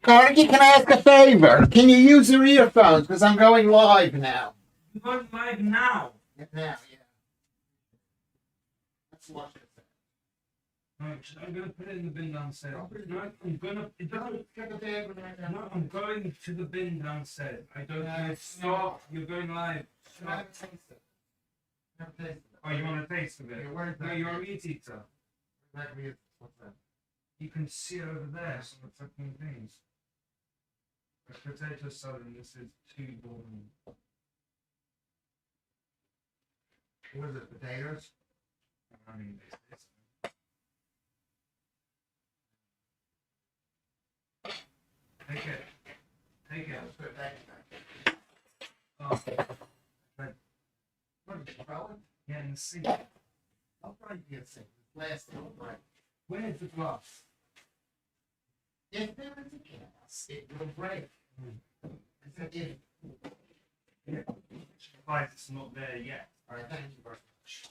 Carnegie, can I ask a favor? Can you use your earphones? Because I'm going live now. You're going live now? Now, yeah. Let's watch this. Right, I'm going to put it in the bin downstairs. No, I'm going to... It doesn't... No, I'm going to the bin downstairs. I don't know. Stop. You're going live. Stop. Oh, you want a taste of it? No, you're a meat eater. What's that? You can see it over there, some of the fucking things. A potato salad, and this is 2 boring. What is it, potatoes? I mean, it's Take it. Take it. Let's put it back. Oh, What did you throw it? yeah, in the sink. I'll probably get sick. Last one, right? Where's the glass? If there is a gas, it will break. If Surprised it's not there yet. All right, thank you very much.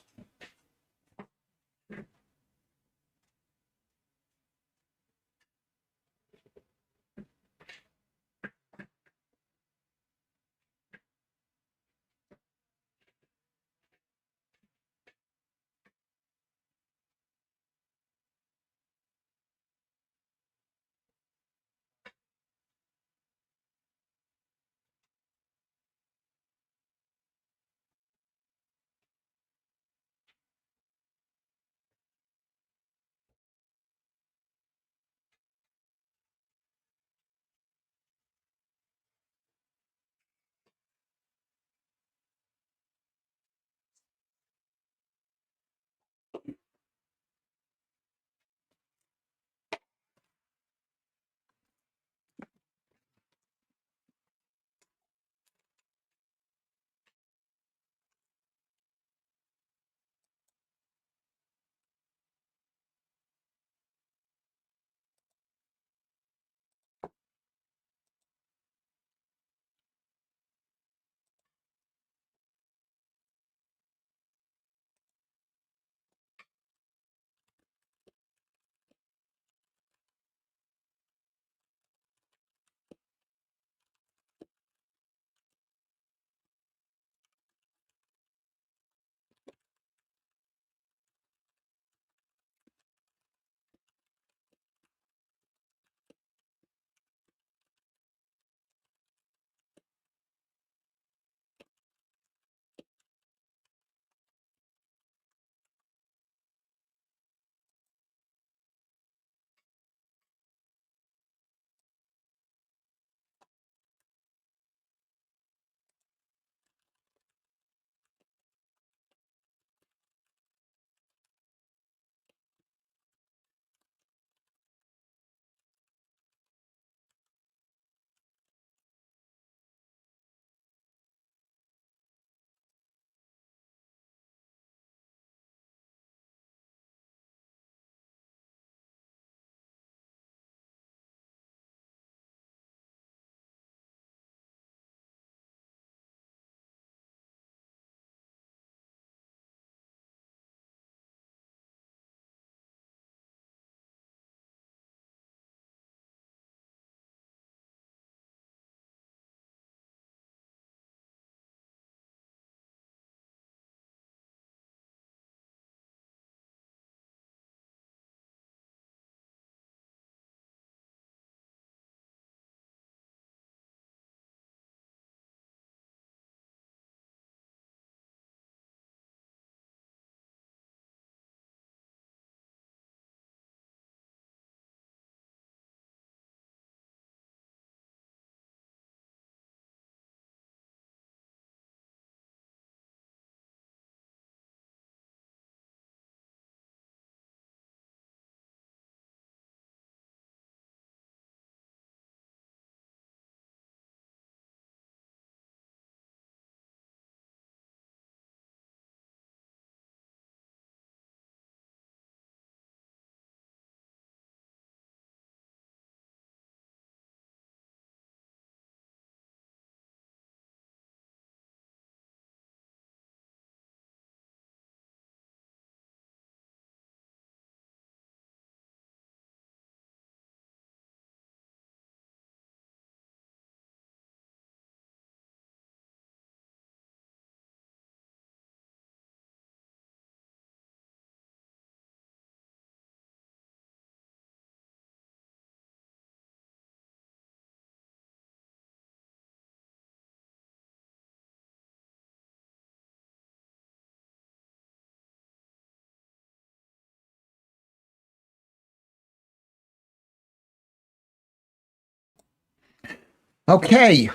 Okay,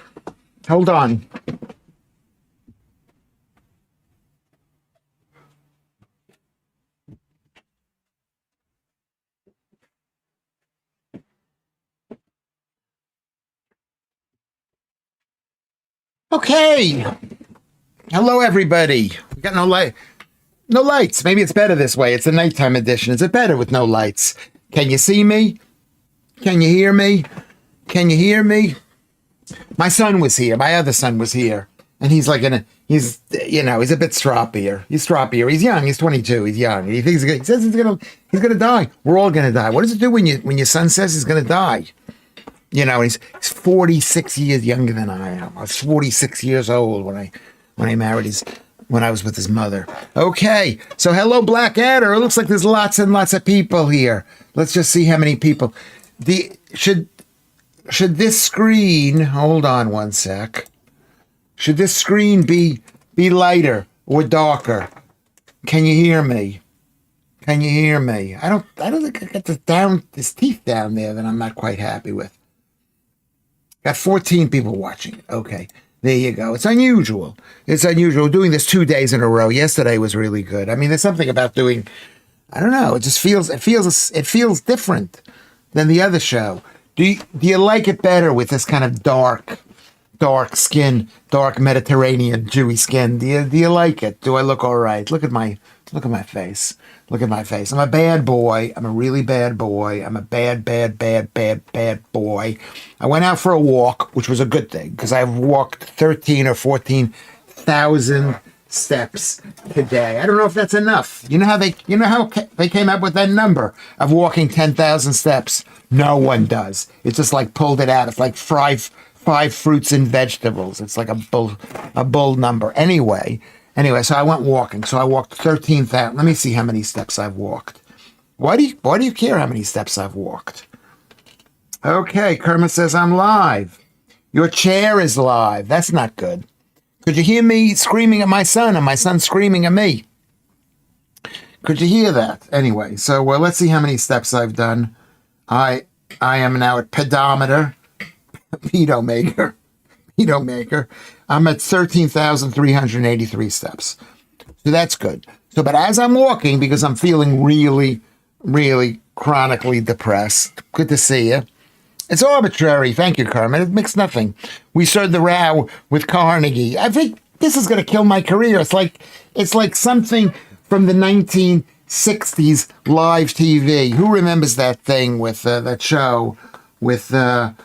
hold on. Okay, hello everybody. We got no light, no lights. Maybe it's better this way. It's a nighttime edition. Is it better with no lights? Can you see me? Can you hear me? Can you hear me? My son was here. My other son was here, and he's like he's he's a bit stroppier. He's stroppier. He's young. He's 22. He's young. He thinks he says he's gonna die. We're all gonna die. What does it do when your son says he's gonna die? He's 46 years younger than I am. I was 46 years old when I married when I was with his mother. Okay, so hello Blackadder. It looks like there's lots and lots of people here. Let's just see how many people. Should this screen, hold on one sec. Should this screen be lighter or darker? Can you hear me? Can you hear me? I don't think I got this teeth down there that I'm not quite happy with. Got 14 people watching it. Okay, there you go. It's unusual. It's unusual doing this 2 days in a row. Yesterday was really good. I mean, there's something about doing, I don't know. It just feels different than the other show. Do you like it better with this kind of dark skin, dark Mediterranean Jewy skin? Do you like it? Do I look all right? Look at my face. Look at my face. I'm a bad boy. I'm a really bad boy. I'm a bad boy. I went out for a walk, which was a good thing because I've walked 13 or 14,000 steps today. I don't know if that's enough. You know how they came up with that number of walking 10,000 steps? No one does. It's just like pulled it out. It's like five fruits and vegetables. It's like a bull number. Anyway, so I went walking. So I walked 13,000. Let me see how many steps I've walked. Why do you care how many steps I've walked? Okay, Kermit says I'm live. Your chair is live. That's not good. Could you hear me screaming at my son and my son screaming at me? Could you hear that? Anyway, so let's see how many steps I've done. I am now at pedometer, pedomaker. I'm at 13,383 steps. So that's good. So, but as I'm walking, because I'm feeling really, really chronically depressed, good to see you. It's arbitrary. Thank you, Kermit. It makes nothing. We started the row with Carnegie. I think this is going to kill my career. It's like something from the 1960s live TV. Who remembers that thing with that show with the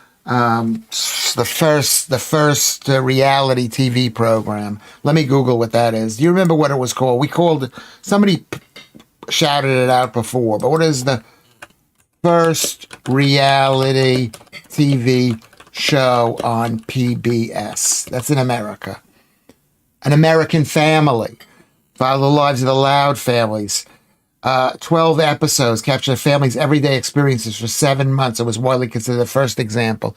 first reality TV program? Let me Google what that is. Do you remember what it was called? Somebody shouted it out before, but what is the first reality TV show on PBS? That's in America. An American Family. Follow the lives of the Loud families. 12 episodes capture the family's everyday experiences for 7 months. It was widely considered the first example.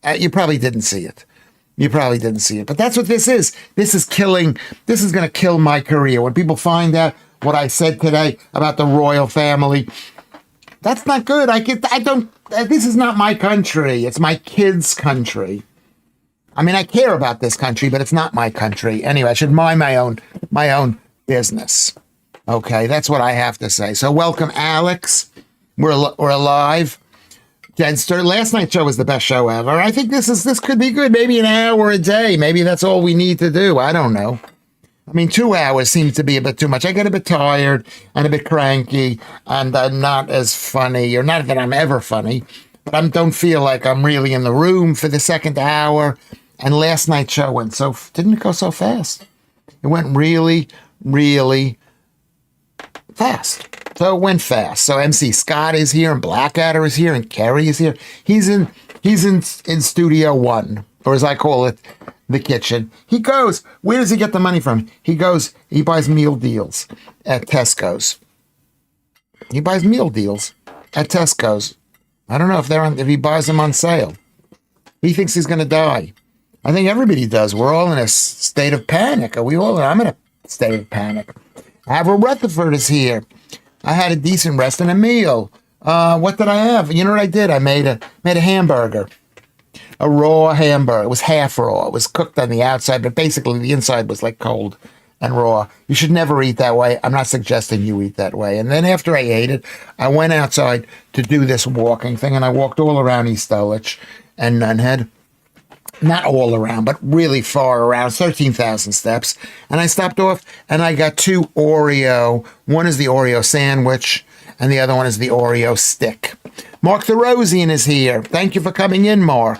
You probably didn't see it. But that's what this is. This is going to kill my career. When people find out what I said today about the royal family, that's not good. This is not my country. It's my kids' country. I mean, I care about this country, but it's not my country. Anyway, I should mind my own business. Okay, that's what I have to say. So welcome, Alex. We're alive. Genster, last night's show was the best show ever. I think this could be good. Maybe an hour a day. Maybe that's all we need to do. I don't know. I mean, 2 hours seems to be a bit too much. I get a bit tired and a bit cranky and not as funny, or not that I'm ever funny, but I don't feel like I'm really in the room for the second hour. And last night's show didn't it go so fast? It went really, really fast. So it went fast. So MC Scott is here and Blackadder is here and Kerry is here. He's in Studio One, or as I call it, the kitchen. He goes, where does he get the money from? He buys meal deals at Tesco's. He buys meal deals at Tesco's. I don't know if he buys them on sale. He thinks he's going to die. I think everybody does. We're all in a state of panic. I'm in a state of panic. Avril Rutherford is here. I had a decent rest and a meal. What did I have? You know what I did? I made a hamburger. a raw hamburger. It was half raw. It was cooked on the outside, but basically the inside was like cold and raw. You should never eat that way. I'm not suggesting you eat that way. And then after I ate it, I went outside to do this walking thing, and I walked all around East Dulwich and Nunhead. Not all around, but really far around, 13,000 steps. And I stopped off and I got 2 Oreo. One is the Oreo sandwich and the other one is the Oreo stick. Mark the Rosian is here. Thank you for coming in, Mark.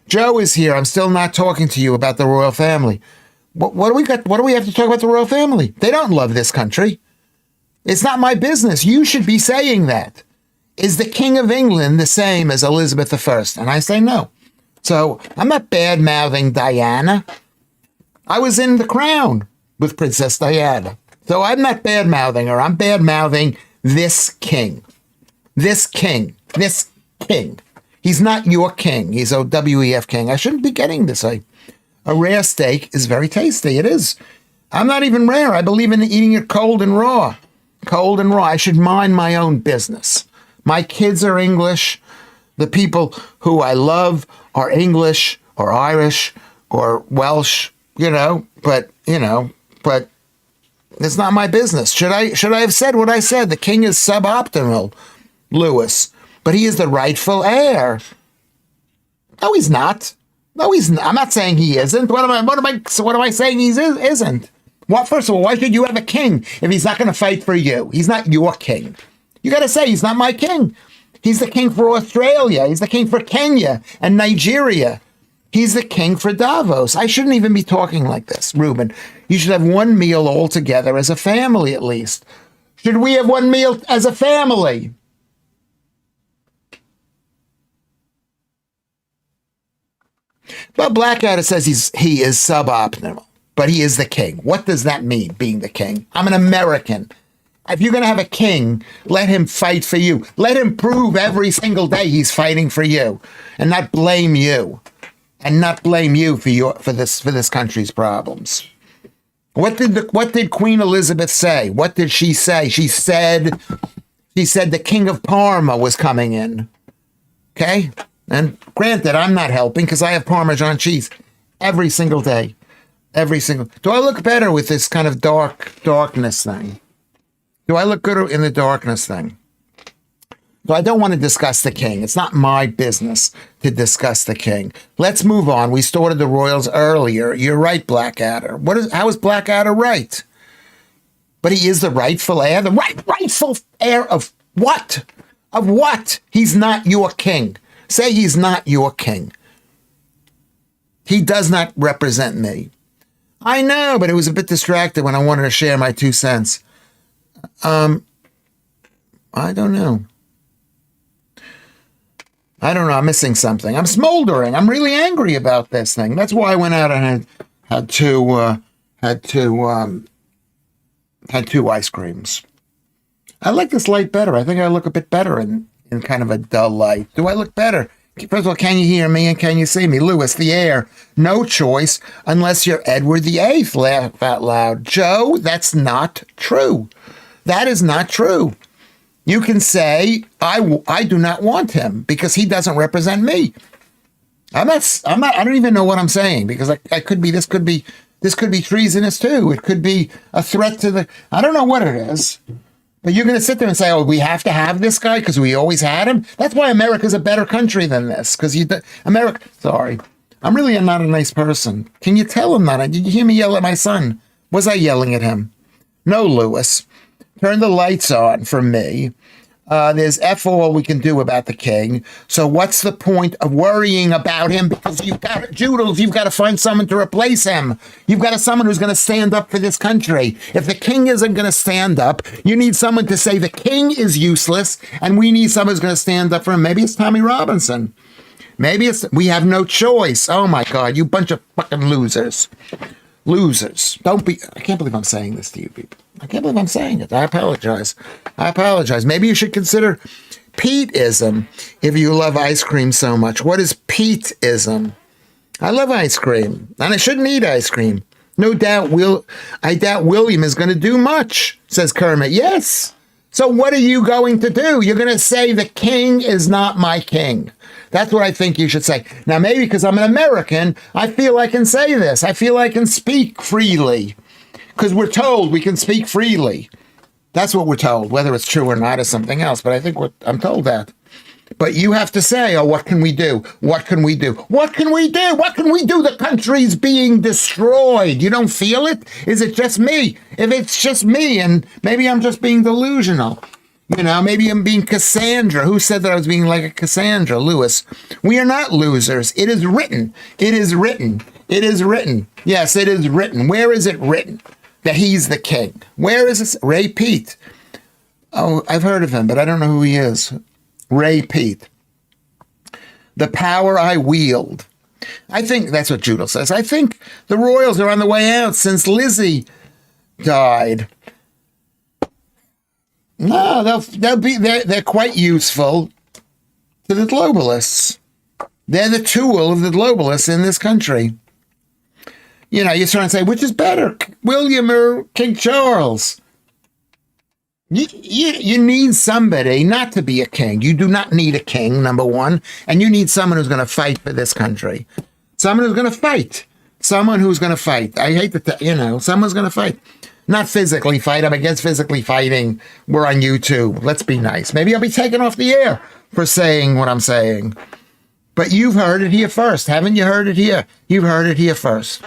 Joe is here. I'm still not talking to you about the royal family. What do we got? What do we have to talk about the royal family? They don't love this country. It's not my business. You should be saying that. Is the King of England the same as Elizabeth I? And I say no. So I'm not bad-mouthing Diana. I was in The Crown with Princess Diana. So I'm not bad-mouthing her. I'm bad-mouthing this king. This king. This king. He's not your king. He's a WEF king. I shouldn't be getting this. A rare steak is very tasty. It is. I'm not even rare. I believe in eating it cold and raw. Cold and raw. I should mind my own business. My kids are English. The people who I love are English or Irish or Welsh, but it's not my business. Should I have said what I said? The king is suboptimal, Lewis, but he is the rightful heir. No, he's not. No, he's not. I'm not saying he isn't. What am I saying he isn't? Well, first of all, why should you have a king if he's not going to fight for you? He's not your king. You got to say he's not my king. He's the king for Australia. He's the king for Kenya and Nigeria. He's the king for Davos. I shouldn't even be talking like this, Ruben. You should have one meal all together as a family, at least. Should we have one meal as a family? But Blackadder says he is suboptimal, but he is the king. What does that mean, being the king? I'm an American. If you're going to have a king, let him fight for you. Let him prove every single day he's fighting for you, and not blame you, for this country's problems. What did Queen Elizabeth say? What did she say? She said the King of Parma was coming in. Okay, and granted, I'm not helping because I have Parmesan cheese every single day, Do I look better with this kind of darkness thing? Do I look good in the darkness thing? So I don't want to discuss the king. It's not my business to discuss the king. Let's move on. We started the royals earlier. You're right, Blackadder. How is Blackadder right? But he is the rightful heir. The rightful heir of what? Of what? He's not your king. Say he's not your king. He does not represent me. I know, but it was a bit distracted when I wanted to share my 2 cents. I don't know. I'm missing something. I'm smoldering. I'm really angry about this thing. That's why I went out and had 2 ice creams. I like this light better. I think I look a bit better in kind of a dull light. Do I look better? First of all, can you hear me and can you see me? Lewis, the heir. No choice unless you're Edward VIII. Laugh out loud. Joe, that's not true. That is not true. You can say, I do not want him because he doesn't represent me. I don't even know what I'm saying because this could be treasonous too. It could be a threat to I don't know what it is. But you're going to sit there and say, we have to have this guy because we always had him. That's why America's a better country than this. Because sorry, I'm really not a nice person. Can you tell him that? Did you hear me yell at my son? Was I yelling at him? No, Lewis. Turn the lights on for me. There's F all we can do about the king. So what's the point of worrying about him? Because you've got to find someone to replace him. You've got someone who's going to stand up for this country. If the king isn't going to stand up, you need someone to say the king is useless, and we need someone who's going to stand up for him. Maybe it's Tommy Robinson. We have no choice. Oh my God, you bunch of fucking losers. Losers. I can't believe I'm saying this to you people. I can't believe I'm saying it. I apologize. Maybe you should consider Pete-ism if you love ice cream so much. What is Pete-ism? I love ice cream, and I shouldn't eat ice cream. No doubt I doubt William is going to do much, says Kermit. Yes. So what are you going to do? You're going to say the king is not my king. That's what I think you should say. Now, maybe because I'm an American, I feel I can say this. I feel I can speak freely because we're told we can speak freely. That's what we're told. Whether it's true or not is something else, but I think I'm told that. But you have to say, oh, what can we do? What can we do? What can we do? What can we do? The country's being destroyed. You don't feel it? Is it just me? If it's just me, and maybe I'm just being delusional, maybe I'm being Cassandra. Who said that I was being like a Cassandra? Lewis. We are not losers. It is written. It is written. It is written. Yes, it is written. Where is it written that he's the king? Where is this? Ray Pete. Oh, I've heard of him, but I don't know who he is. Ray Pete. The power I wield. I think that's what Judel says. I think the royals are on the way out since Lizzie died. No, they're quite useful to the globalists. They're the tool of the globalists in this country. You're trying to say, which is better, William or King Charles? You need somebody not to be a king. You do not need a king, number one. And you need someone who's going to fight for this country. Someone who's going to fight. Someone who's going to fight. I hate to someone's going to fight. Not physically fight. I'm against physically fighting. We're on YouTube. Let's be nice. Maybe I'll be taken off the air for saying what I'm saying. But you've heard it here first. Haven't you heard it here? You've heard it here first.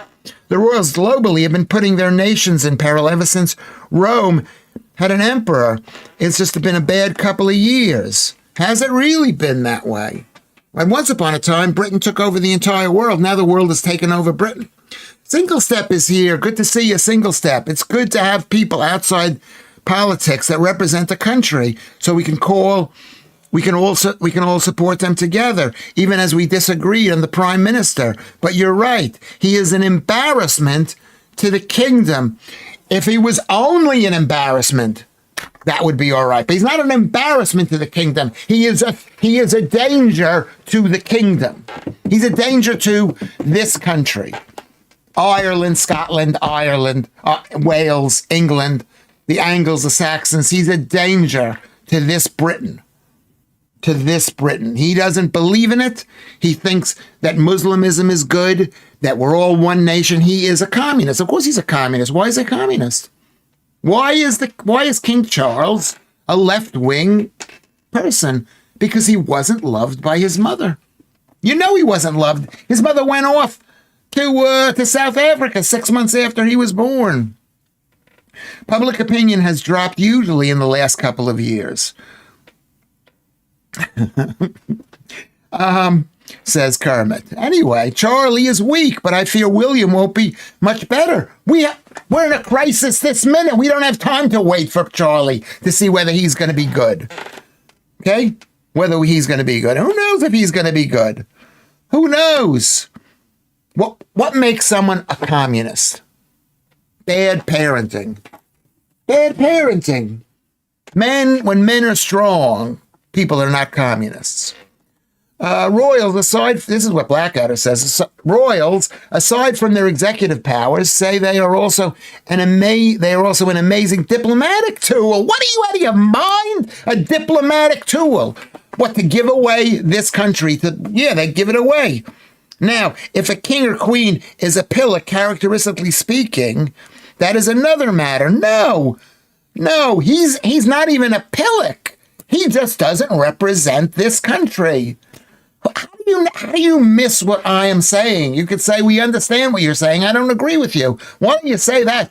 The royals globally have been putting their nations in peril ever since Rome had an emperor. It's just been a bad couple of years. Has it really been that way? And once upon a time, Britain took over the entire world. Now the world has taken over Britain. Single Step is here. Good to see you, Single Step. It's good to have people outside politics that represent the country, so we can all support them together, even as we disagree on the prime minister. But you're right. He is an embarrassment to the kingdom. If he was only an embarrassment, that would be all right. But he's not an embarrassment to the kingdom. He is a danger to the kingdom. He's a danger to this country. Ireland, Scotland, Wales, England, the Angles, the Saxons. He's a danger to this Britain. To this Britain. He doesn't believe in it. He thinks that Muslimism is good, that we're all one nation. He is a communist. Of course he's a communist. Why is he a communist? Why is King Charles a left-wing person? Because he wasn't loved by his mother. He wasn't loved. His mother went off to South Africa 6 months after he was born. Public opinion has dropped hugely in the last couple of years. Says Kermit. Anyway, Charlie is weak, but I fear William won't be much better. We're in a crisis this minute. We don't have time to wait for Charlie to see whether he's going to be good. Okay? Whether he's going to be good. Who knows if he's going to be good? Who knows? What makes someone a communist? Bad parenting. Bad parenting. When men are strong, people are not communists. Royals, this is what Blackadder says. Royals, aside from their executive powers, say they are also an amazing diplomatic tool. What are you out of your mind? A diplomatic tool? What, to give away this country? They give it away. Now, if a king or queen is a pillar, characteristically speaking, that is another matter. No, he's not even a pillock. He just doesn't represent this country. How do you miss what I am saying? You could say, we understand what you're saying. I don't agree with you. Why don't you say that?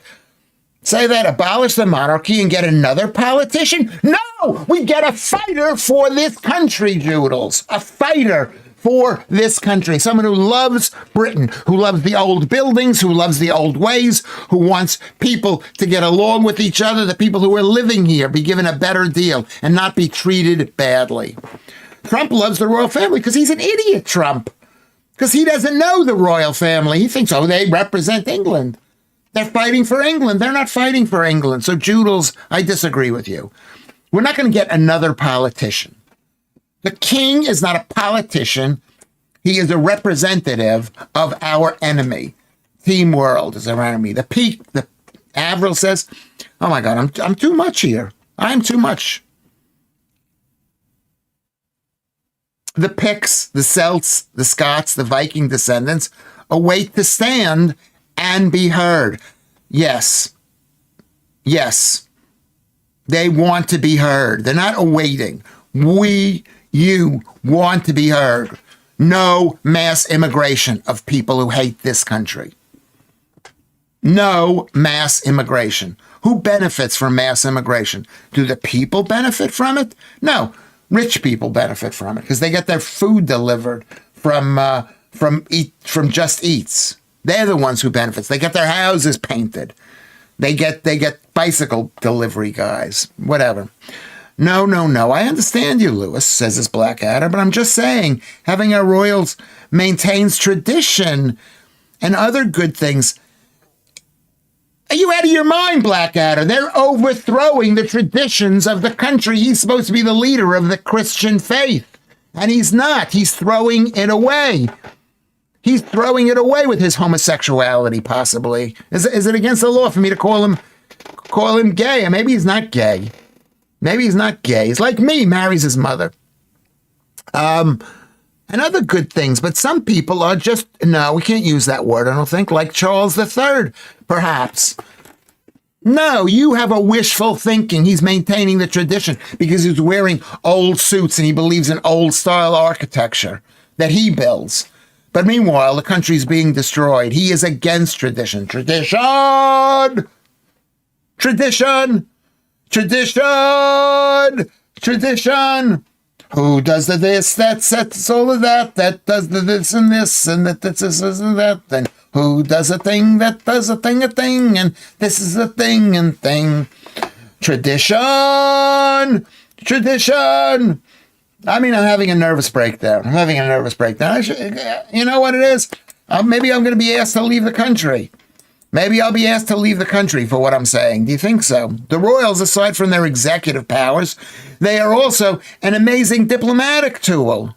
Say that, abolish the monarchy and get another politician? No, we get a fighter for this country, Joodles. A fighter for this country. Someone who loves Britain, who loves the old buildings, who loves the old ways, who wants people to get along with each other, the people who are living here be given a better deal and not be treated badly. Trump loves the royal family because he's an idiot, Trump. Because he doesn't know the royal family. He thinks, they represent England. They're fighting for England. They're not fighting for England. So, Joodles, I disagree with you. We're not going to get another politician. The king is not a politician. He is a representative of our enemy. Team World is our enemy. The Avril says, oh my God, I'm too much here. I'm too much. The Picts, the Celts, the Scots, the Viking descendants await to stand and be heard. Yes. Yes. They want to be heard. They're not awaiting. You want to be heard. No mass immigration of people who hate this country. No mass immigration. Who benefits from mass immigration? Do the people benefit from it? No. Rich people benefit from it because they get their food delivered from Just Eats. They're the ones who benefits. They get their houses painted. They get bicycle delivery guys. Whatever. No. I understand you, Lewis, says this Blackadder, but I'm just saying having our royals maintains tradition and other good things. Are you out of your mind, Blackadder? They're overthrowing the traditions of the country. He's supposed to be the leader of the Christian faith, and he's not. He's throwing it away. He's throwing it away with his homosexuality, possibly. Is it against the law for me to call him gay? Or maybe he's not gay. Maybe he's not gay. He's like me, marries his mother. And other good things, but some people are just, no, we can't use that word, I don't think, like Charles III, perhaps. No, you have a wishful thinking. He's maintaining the tradition because he's wearing old suits and he believes in old style architecture that he builds. But meanwhile, the country's being destroyed. He is against tradition. Tradition! Tradition! Tradition! Tradition! Who does the this, that's all of that does the this, and that this and that, and who does a thing, that does a thing, and this is a thing and thing. Tradition! Tradition! I mean, I'm having a nervous breakdown. You know what it is? Maybe I'm going to be asked to leave the country. Maybe I'll be asked to leave the country for what I'm saying. Do you think so? The royals, aside from their executive powers, they are also an amazing diplomatic tool.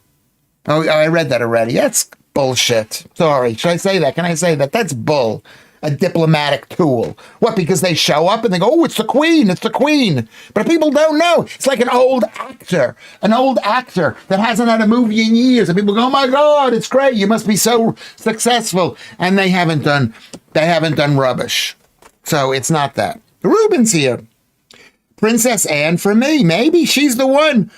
Oh, I read that already. That's bullshit. Sorry. Should I say that? Can I say that? That's bull. A diplomatic tool. What, because they show up and they go, oh, it's the queen, it's the queen. But people don't know. It's like an old actor that hasn't had a movie in years. And people go, oh my God, it's great. You must be so successful. And they haven't done rubbish. So it's not that. Ruben's here. Princess Anne for me. Maybe she's the one.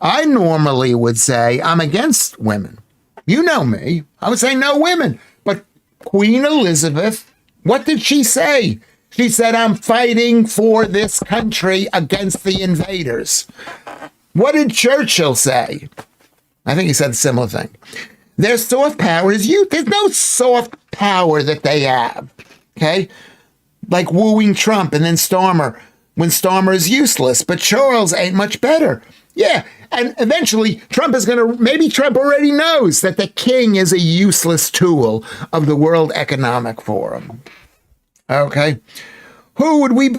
I normally would say I'm against women. You know me. I would say no women. But Queen Elizabeth, what did she say? She said, I'm fighting for this country against the invaders. What did Churchill say? I think he said a similar thing. Their soft power is youth. There's no soft power that they have. Okay? Like wooing Trump and then Starmer when Starmer is useless. But Charles ain't much better. Yeah. And eventually Trump maybe Trump already knows that the king is a useless tool of the World Economic Forum. Okay. Who would we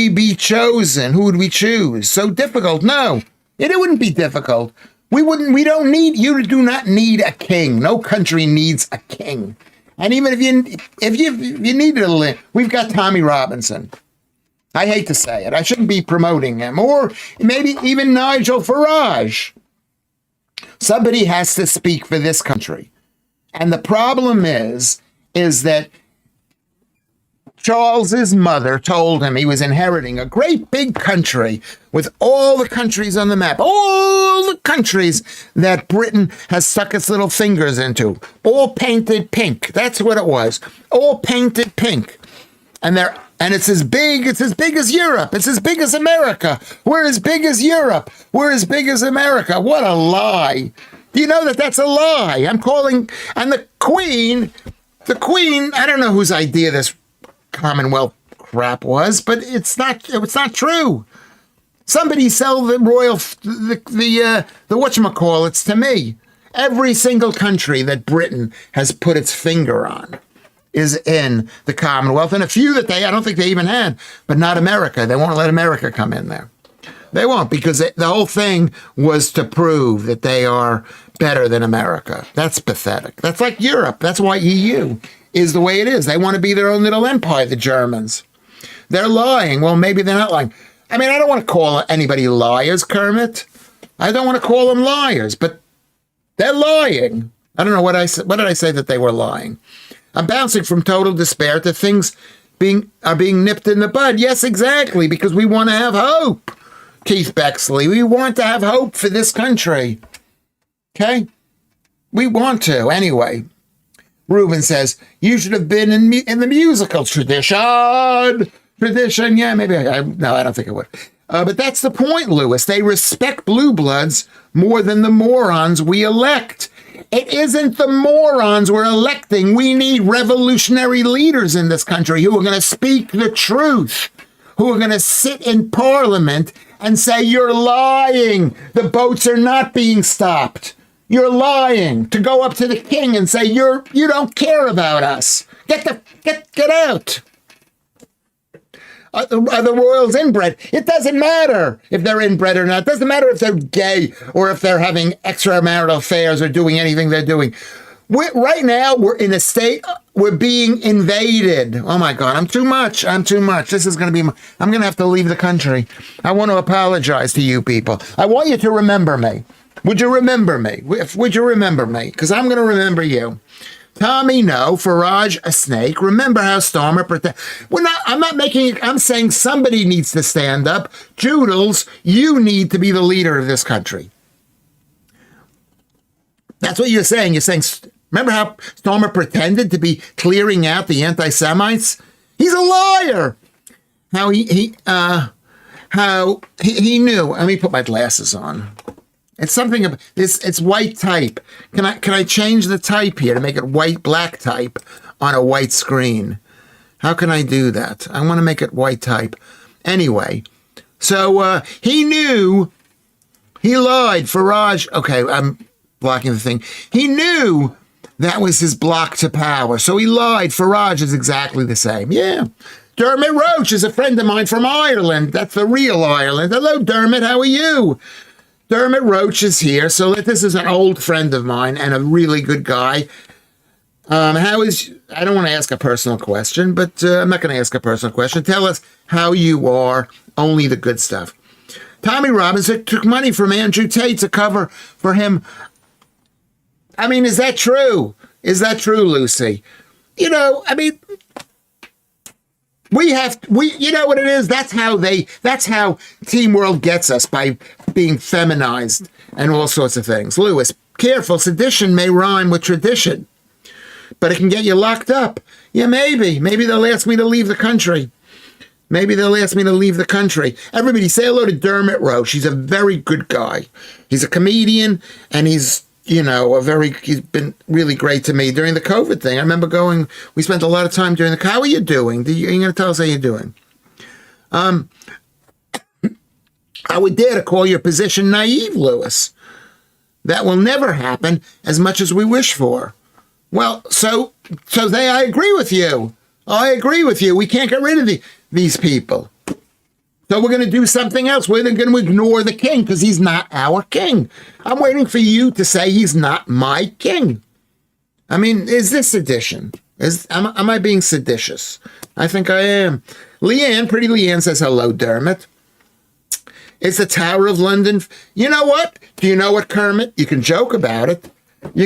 be chosen? Who would we choose? So difficult. No, it wouldn't be difficult. You do not need a king. No country needs a king. And even if you needed a link, we've got Tommy Robinson. I hate to say it. I shouldn't be promoting him. Or maybe even Nigel Farage. Somebody has to speak for this country. And the problem is that Charles's mother told him he was inheriting a great big country with all the countries on the map, all the countries that Britain has stuck its little fingers into, all painted pink. That's what it was. All painted pink. And it's as big as Europe. It's as big as America. We're as big as Europe. We're as big as America. What a lie. Do you know that that's a lie? And the Queen, I don't know whose idea this Commonwealth crap was, but it's not true. Somebody sell the whatchamacallits to me. Every single country that Britain has put its finger on is in the Commonwealth, and a few that I don't think they even had, but not America. They won't let America come in there. They won't, because the whole thing was to prove that they are better than America. That's pathetic. That's like Europe. That's why EU is the way it is. They want to be their own little empire, the Germans. they're lying. Well, maybe they're not lying. I mean, I don't want to call anybody liars, Kermit. I don't want to call them liars, but they're lying. I don't know what I said. What did I say that they were lying? I'm bouncing from total despair to things being nipped in the bud. Yes, exactly, because we want to have hope, Keith Bexley. We want to have hope for this country. Okay? We want to. Anyway, Ruben says, you should have been in the musical tradition. Tradition, yeah, maybe. No, I don't think it would. But that's the point, Lewis. They respect blue bloods more than the morons we elect. It isn't the morons we're electing. We need revolutionary leaders in this country who are going to speak the truth, who are going to sit in Parliament and say, you're lying. The boats are not being stopped. You're lying. To go up to the king and say, you don't care about us. Get out. Are the royals inbred? It doesn't matter if they're inbred or not. It doesn't matter if they're gay or if they're having extramarital affairs or doing anything they're doing. Right now, we're in a state, we're being invaded. Oh my God, I'm too much. This is going to be, I'm going to have to leave the country. I want to apologize to you people. I want you to remember me. Would you remember me? Would you remember me? Because I'm going to remember you. Tommy, no. Farage, a snake. Remember how Stormer I'm saying somebody needs to stand up. Joodles, you need to be the leader of this country. That's what you're saying. You're saying, remember how Stormer pretended to be clearing out the anti-Semites? He's a liar. How he knew. Let me put my glasses on. It's something of this. It's white type. Can I change the type here to make it black type on a white screen? How can I do that? I want to make it white type. Anyway, so he knew. He lied. Farage. Okay, I'm blocking the thing. He knew that was his block to power. So he lied. Farage is exactly the same. Yeah. Dermot Roach is a friend of mine from Ireland. That's the real Ireland. Hello, Dermot. How are you? Dermot Roach is here, so this is an old friend of mine and a really good guy. I don't want to ask a personal question, but I'm not going to ask a personal question. Tell us how you are, only the good stuff. Tommy Robbins took money from Andrew Tate to cover for him. I mean, is that true? Is that true, Lucy? You know, I mean, you know what it is? That's how Team World gets us, by being feminized and all sorts of things. Lewis, careful, sedition may rhyme with tradition, but it can get you locked up. Yeah, maybe they'll ask me to leave the country. Everybody say hello to Dermot Roach. He's a very good guy. He's a comedian, and he's been really great to me during the COVID thing. I remember we spent a lot of time during how are you doing? Are you going to tell us how you're doing? I would dare to call your position naive, Lewis. That will never happen as much as we wish for. Well, I agree with you. We can't get rid of these people. So we're going to do something else. We're going to ignore the king because he's not our king. I'm waiting for you to say he's not my king. I mean, is this sedition? Am I being seditious? I think I am. Pretty Leanne says, hello, Dermot. It's the Tower of London. You know what? Do you know what, Kermit? You can joke about it. I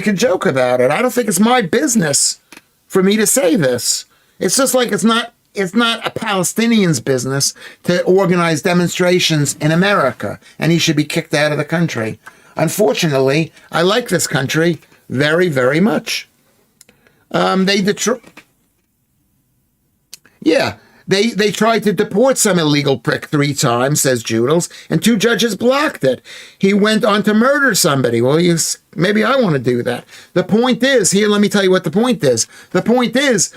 don't think it's my business for me to say this. It's just like it's not a Palestinian's business to organize demonstrations in America, and he should be kicked out of the country. Unfortunately, I like this country very, very much. They tried to deport some illegal prick 3 times, says Joodles, and 2 judges blocked it. He went on to murder somebody. Well, maybe I want to do that. The point is, let me tell you what the point is. The point is,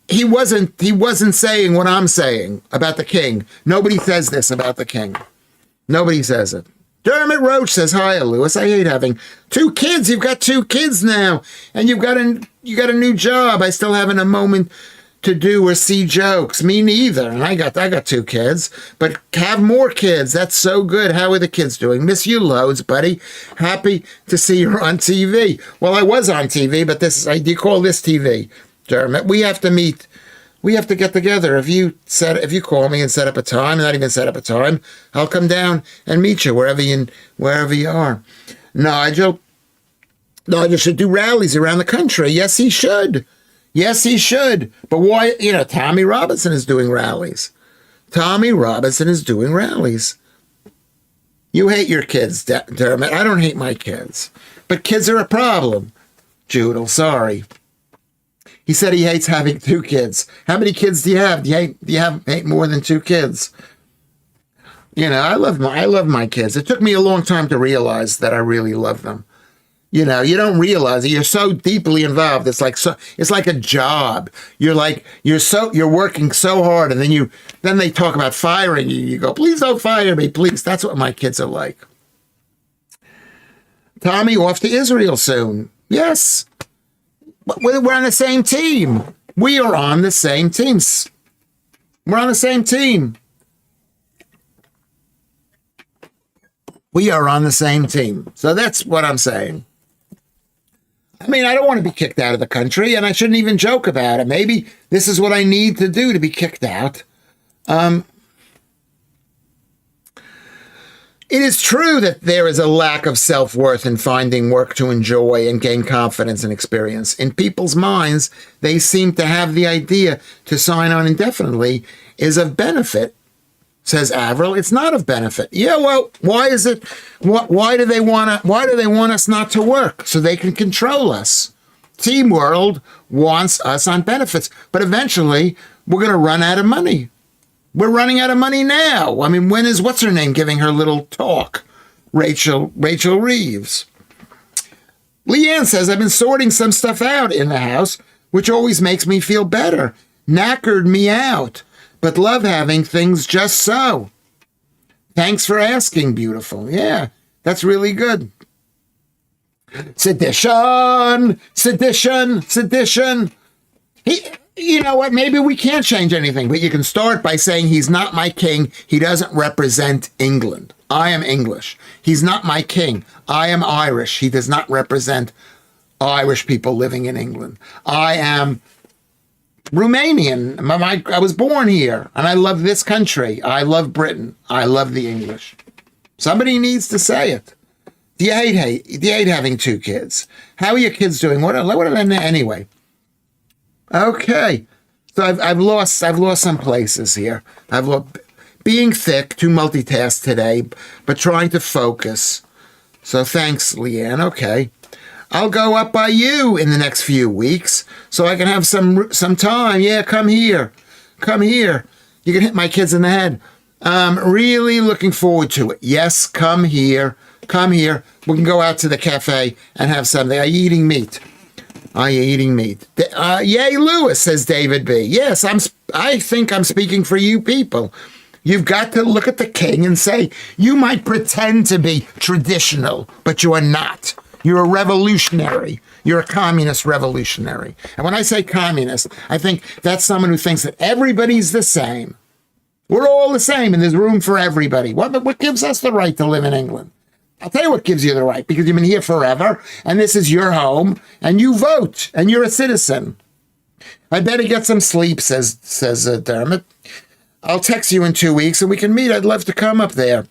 he wasn't saying what I'm saying about the king. Nobody says this about the king. Nobody says it. Dermot Roach says, hi, Lewis. I hate having 2 kids. You've got 2 kids now, and you got a new job. I still haven't a moment to do or see jokes. Me neither. And I got 2 kids, but have more kids. That's so good. How are the kids doing? Miss you loads, buddy. Happy to see you on TV. Well, I was on TV, but do you call this TV, Dermot? We have to meet We have to get together. If you call me and set up a time, not even set up a time, I'll come down and meet you wherever you are. Nigel should do rallies around the country. Yes, he should. Yes, he should. But why? Tommy Robinson is doing rallies. Tommy Robinson is doing rallies. You hate your kids, Dermot. I don't hate my kids. But kids are a problem. Judel, sorry. He said he hates having 2 kids. How many kids do you have? Do you hate more than 2 kids? I love my kids. It took me a long time to realize that I really love them. You don't realize it. You're so deeply involved. It's like a job. You're working so hard, and then they talk about firing you. You go, please don't fire me, please. That's what my kids are like. Tommy off to Israel soon. Yes. We're on the same team. We are on the same teams. We're on the same team. We are on the same team. So that's what I'm saying. I mean, I don't want to be kicked out of the country, and I shouldn't even joke about it. Maybe this is what I need to do to be kicked out. It is true that there is a lack of self-worth in finding work to enjoy and gain confidence and experience. In people's minds, they seem to have the idea to sign on indefinitely is of benefit, says Avril. It's not of benefit. Yeah, well, why is it? Why do they want us not to work so they can control us? Team World wants us on benefits, but eventually we're going to run out of money. We're running out of money now. I mean, when is what's her name giving her little talk? Rachel Reeves. Leanne says, I've been sorting some stuff out in the house, which always makes me feel better. Knackered me out, but love having things just so. Thanks for asking, beautiful. Yeah, that's really good. Sedition. You know what? Maybe we can't change anything, but you can start by saying he's not my king. He doesn't represent England. I am English. He's not my king. I am Irish. He does not represent Irish people living in England. I am Romanian. I was born here, and I love this country. I love Britain. I love the English. Somebody needs to say it. Do you hate having 2 kids? How are your kids doing? What are they anyway? Okay, so I've lost some places here. I've lost being thick to multitask today, but trying to focus. So thanks, Leanne. Okay, I'll go up by you in the next few weeks so I can have some time. Yeah, come here. You can hit my kids in the head. Really looking forward to it. Yes, come here. We can go out to the cafe and have something. Are you eating meat? Yay, Lewis, says David B. Yes, I think I'm speaking for you people. You've got to look at the king and say, you might pretend to be traditional, but you are not. You're a revolutionary. You're a communist revolutionary. And when I say communist, I think that's someone who thinks that everybody's the same. We're all the same, and there's room for everybody. What gives us the right to live in England? I'll tell you what gives you the right, because you've been here forever, and this is your home, and you vote, and you're a citizen. I better get some sleep, says Dermot. I'll text you in 2 weeks, and we can meet. I'd love to come up there.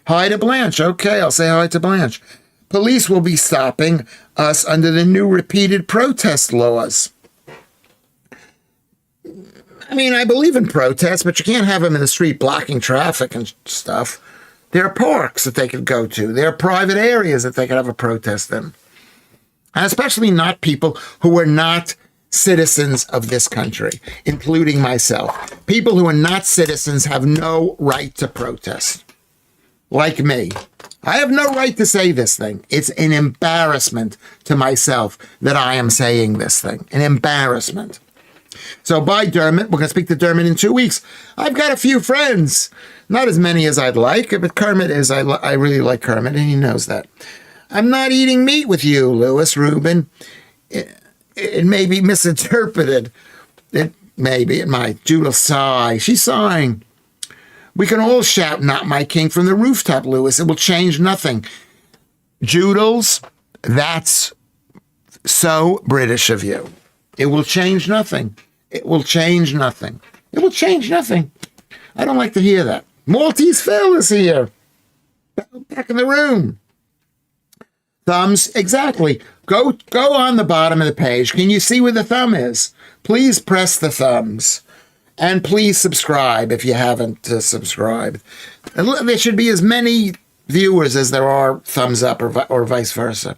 Hi to Blanche. Okay, I'll say hi to Blanche. Police will be stopping us under the new repeated protest laws. I mean, I believe in protests, but you can't have them in the street blocking traffic and stuff. There are parks that they could go to. There are private areas that they could have a protest in. And especially not people who are not citizens of this country, including myself. People who are not citizens have no right to protest. Like me. I have no right to say this thing. It's an embarrassment to myself that I am saying this thing. An embarrassment. So bye, Dermot. We're going to speak to Dermot in 2 weeks. I've got a few friends. Not as many as I'd like, but Kermit is. I really like Kermit, and he knows that. I'm not eating meat with you, Lewis Rubin. It may be misinterpreted. It might. Judith sigh. She's sighing. We can all shout, not my king, from the rooftop, Lewis. It will change nothing. Judels, that's so British of you. It will change nothing. It will change nothing. It will change nothing. I don't like to hear that. Maltese Phil is here. Back in the room. Thumbs, exactly. Go on the bottom of the page. Can you see where the thumb is? Please press the thumbs. And please subscribe if you haven't subscribed. There should be as many viewers as there are thumbs up or vice versa.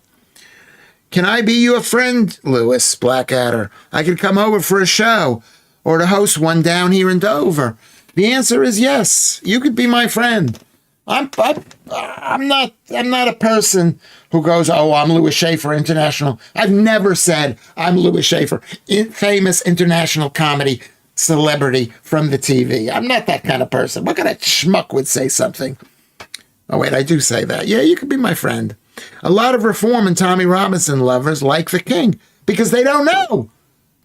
Can I be your friend, Lewis Blackadder? I could come over for a show or to host one down here in Dover. The answer is yes. You could be my friend. I'm not a person who goes, oh, I'm Lewis Schaffer International. I've never said I'm Lewis Schaffer, famous international comedy celebrity from the TV. I'm not that kind of person. What kind of schmuck would say something? Oh, wait, I do say that. Yeah, you could be my friend. A lot of Reform and Tommy Robinson lovers like the King because they don't know.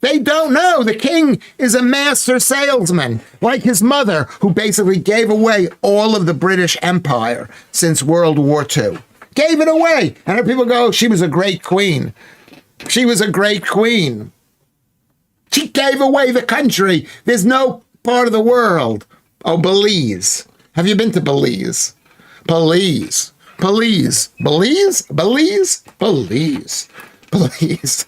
They don't know. The King is a master salesman, like his mother, who basically gave away all of the British Empire since World War II. Gave it away. And people go, she was a great queen. She was a great queen. She gave away the country. There's no part of the world. Oh, Belize. Have you been to Belize? Belize. Belize. Belize? Belize? Belize. Belize.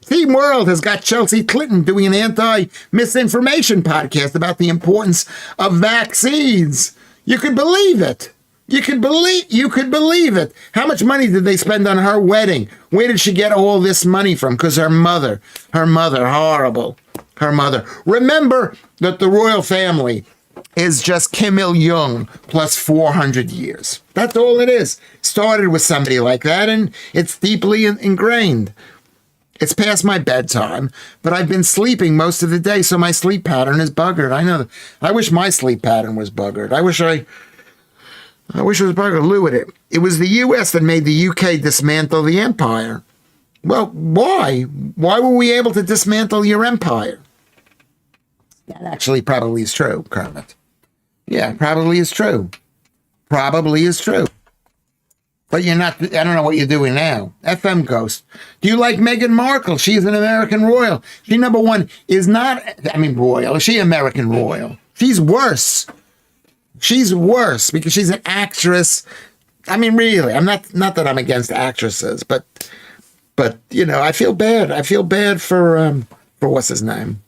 Team World has got Chelsea Clinton doing an anti-misinformation podcast about the importance of vaccines. You could believe it. You could believe it. How much money did they spend on her wedding? Where did she get all this money from? Because her mother, horrible. Her mother. Remember that the royal family is just Kim Il-jung plus 400 years. That's all it is. Started with somebody like that, and it's deeply ingrained. It's past my bedtime, but I've been sleeping most of the day, so my sleep pattern is buggered. I know. I wish my sleep pattern was buggered. I wish it was buggered. Lou, it was the U.S. that made the U.K. dismantle the empire. Well, why? Why were we able to dismantle your empire? That actually probably is true, Kermit. Yeah, probably is true. Probably is true. But you're not, I don't know what you're doing now. FM Ghost. Do you like Meghan Markle? She's an American royal. She, number one, is not, royal. Is she American royal? She's worse. She's worse because she's an actress. Really, I'm not that I'm against actresses, but I feel bad. I feel bad for what's his name?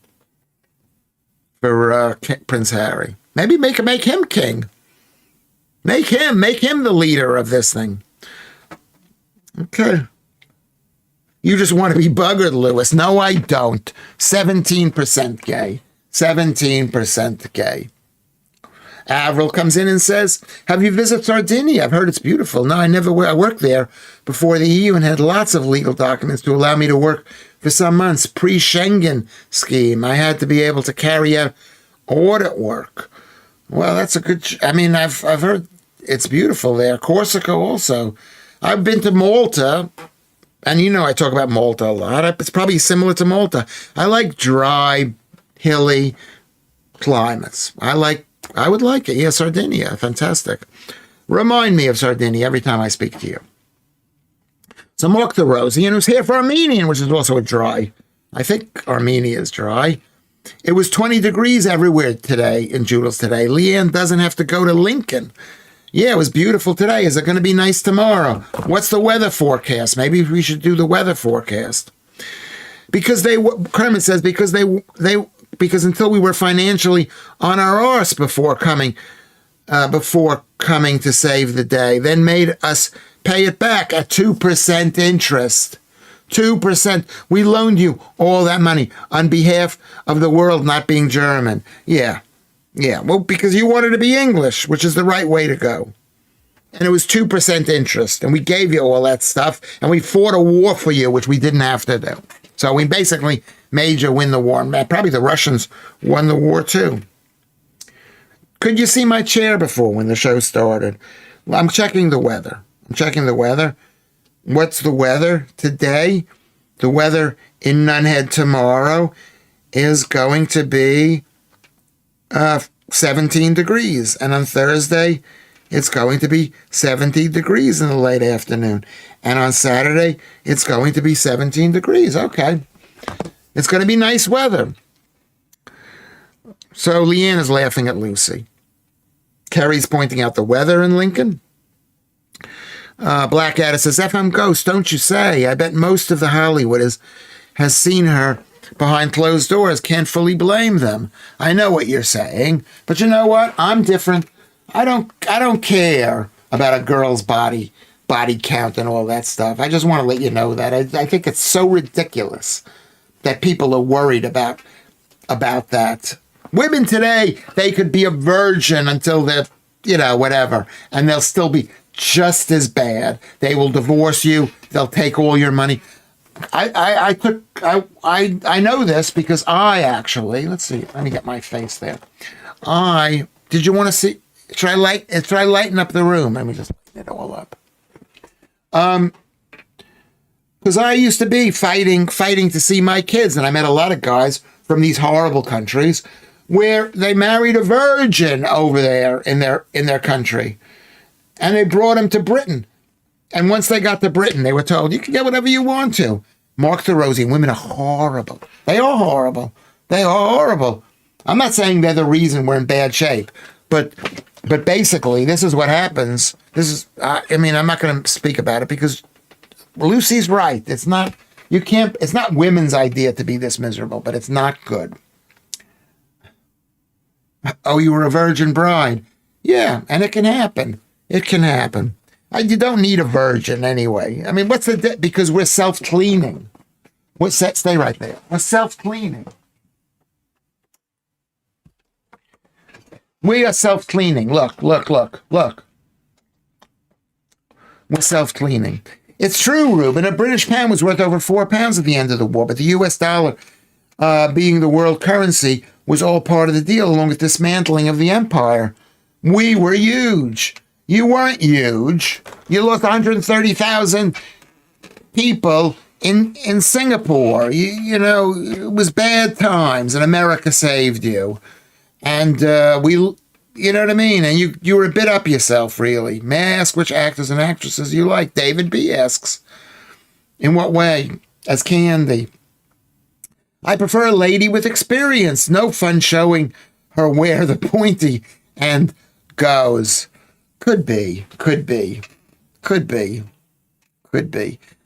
For Prince Harry. Maybe make him king. Make him the leader of this thing. Okay. You just want to be buggered, Lewis. No, I don't. 17% gay. 17% gay. Avril comes in and says, have you visited Sardinia? I've heard it's beautiful. No, I never I worked there before the EU and had lots of legal documents to allow me to work for some months. Pre-Schengen scheme. I had to be able to carry out audit work. Well, that's a good... I've heard it's beautiful there. Corsica also. I've been to Malta, and I talk about Malta a lot. It's probably similar to Malta. I like dry, hilly climates. I would like it. Yeah, Sardinia. Fantastic. Remind me of Sardinia every time I speak to you. So Mark the Rosian, who's here for Armenian, which is also a dry. I think Armenia is dry. It was 20 degrees everywhere today in Jules today. Leanne doesn't have to go to Lincoln. Yeah, it was beautiful today. Is it going to be nice tomorrow? What's the weather forecast? Maybe we should do the weather forecast. Kermit says, because until we were financially on our arse before coming to save the day, then made us pay it back at 2% interest. 2%. We loaned you all that money on behalf of the world not being German. Yeah. Well, because you wanted to be English, which is the right way to go. And it was 2% interest. And we gave you all that stuff. And we fought a war for you, which we didn't have to do. So we basically made you win the war. Probably the Russians won the war too. Could you see my chair before when the show started? Well, I'm checking the weather. What's the weather today? The weather in Nunhead tomorrow is going to be 17 degrees. And on Thursday, it's going to be 70 degrees in the late afternoon. And on Saturday, it's going to be 17 degrees. Okay. It's going to be nice weather. So Leanne is laughing at Lucy. Kerry's pointing out the weather in Lincoln. Blackadder says, FM Ghost, don't you say. I bet most of the Hollywood has seen her behind closed doors. Can't fully blame them. I know what you're saying. But you know what? I'm different. I don't care about a girl's body count and all that stuff. I just want to let you know that. I think it's so ridiculous that people are worried about that. Women today, they could be a virgin until they're, whatever, and they'll still be just as bad. They will divorce you. They'll take all your money. I know this because I actually, let's see, let me get my face there. Did you want to see? Try lighten up the room. Let me just lighten it all up. Because I used to be fighting to see my kids, and I met a lot of guys from these horrible countries where they married a virgin over there in their country, and they brought them to Britain. And once they got to Britain, they were told, you can get whatever you want to. Mark the Rosie, women are horrible. They are horrible. They are horrible. I'm not saying they're the reason we're in bad shape, but basically, this is what happens. This is, I'm not going to speak about it because Lucy's right. It's not women's idea to be this miserable, but it's not good. Oh, you were a virgin bride. Yeah, and it can happen. It can happen. You don't need a virgin anyway. I mean, what's the because we're self-cleaning. Stay right there. We're self-cleaning. We are self-cleaning. Look. We're self-cleaning. It's true, Ruben. A British pound was worth over £4 at the end of the war, but the US dollar, being the world currency, was all part of the deal, along with dismantling of the empire. We were huge. You weren't huge. You lost 130,000 people in Singapore. You know, it was bad times, and America saved you. And you know what I mean? And you were a bit up yourself, really. May I ask which actors and actresses you like? David B. asks. In what way? As Candy. I prefer a lady with experience. No fun showing her where the pointy end goes. Could be.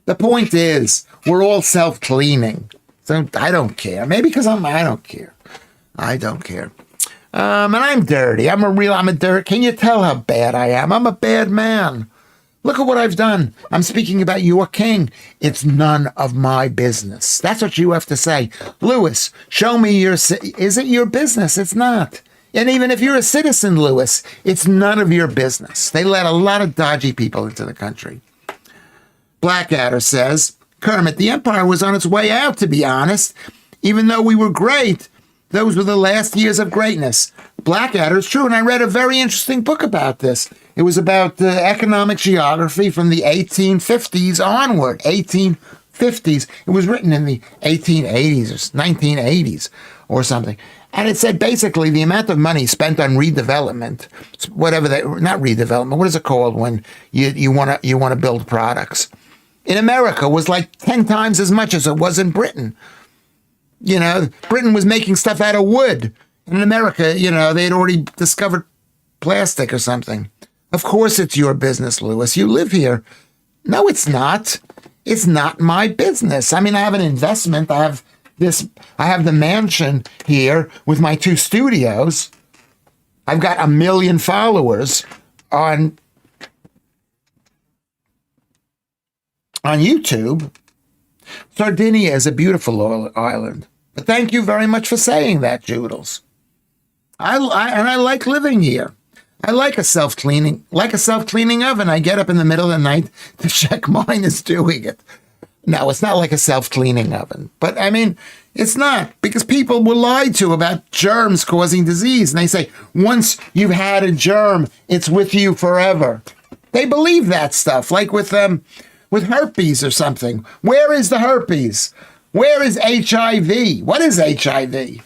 The point is, we're all self-cleaning. So I don't care. Maybe because I don't care. And I'm dirty. I'm a dirt. Can you tell how bad I am? I'm a bad man. Look at what I've done. I'm speaking about your king. It's none of my business. That's what you have to say. Lewis, show me is it your business? It's not. And even if you're a citizen, Lewis, it's none of your business. They let a lot of dodgy people into the country. Blackadder says, Kermit, the empire was on its way out, to be honest. Even though we were great, those were the last years of greatness. Blackadder is true, and I read a very interesting book about this. It was about economic geography from the 1850s onward. 1850s. It was written in the 1880s or 1980s or something. And it said basically the amount of money spent on redevelopment, not redevelopment, what is it called when you want to build products? In America was like 10 times as much as it was in Britain. You know, Britain was making stuff out of wood. And in America, you know, they had already discovered plastic or something. Of course it's your business, Lewis. You live here. No, it's not. It's not my business. I mean, I have an investment. I have the mansion here with my 2 studios. I've got 1 million followers on YouTube. Sardinia is a beautiful island. But thank you very much for saying that, Joodles. I like living here. I like a self-cleaning oven. I get up in the middle of the night to check mine is doing it. No, it's not like a self-cleaning oven. But, I mean, it's not. Because people were lied to about germs causing disease. And they say, once you've had a germ, it's with you forever. They believe that stuff, like with herpes or something. Where is the herpes? Where is HIV? What is HIV?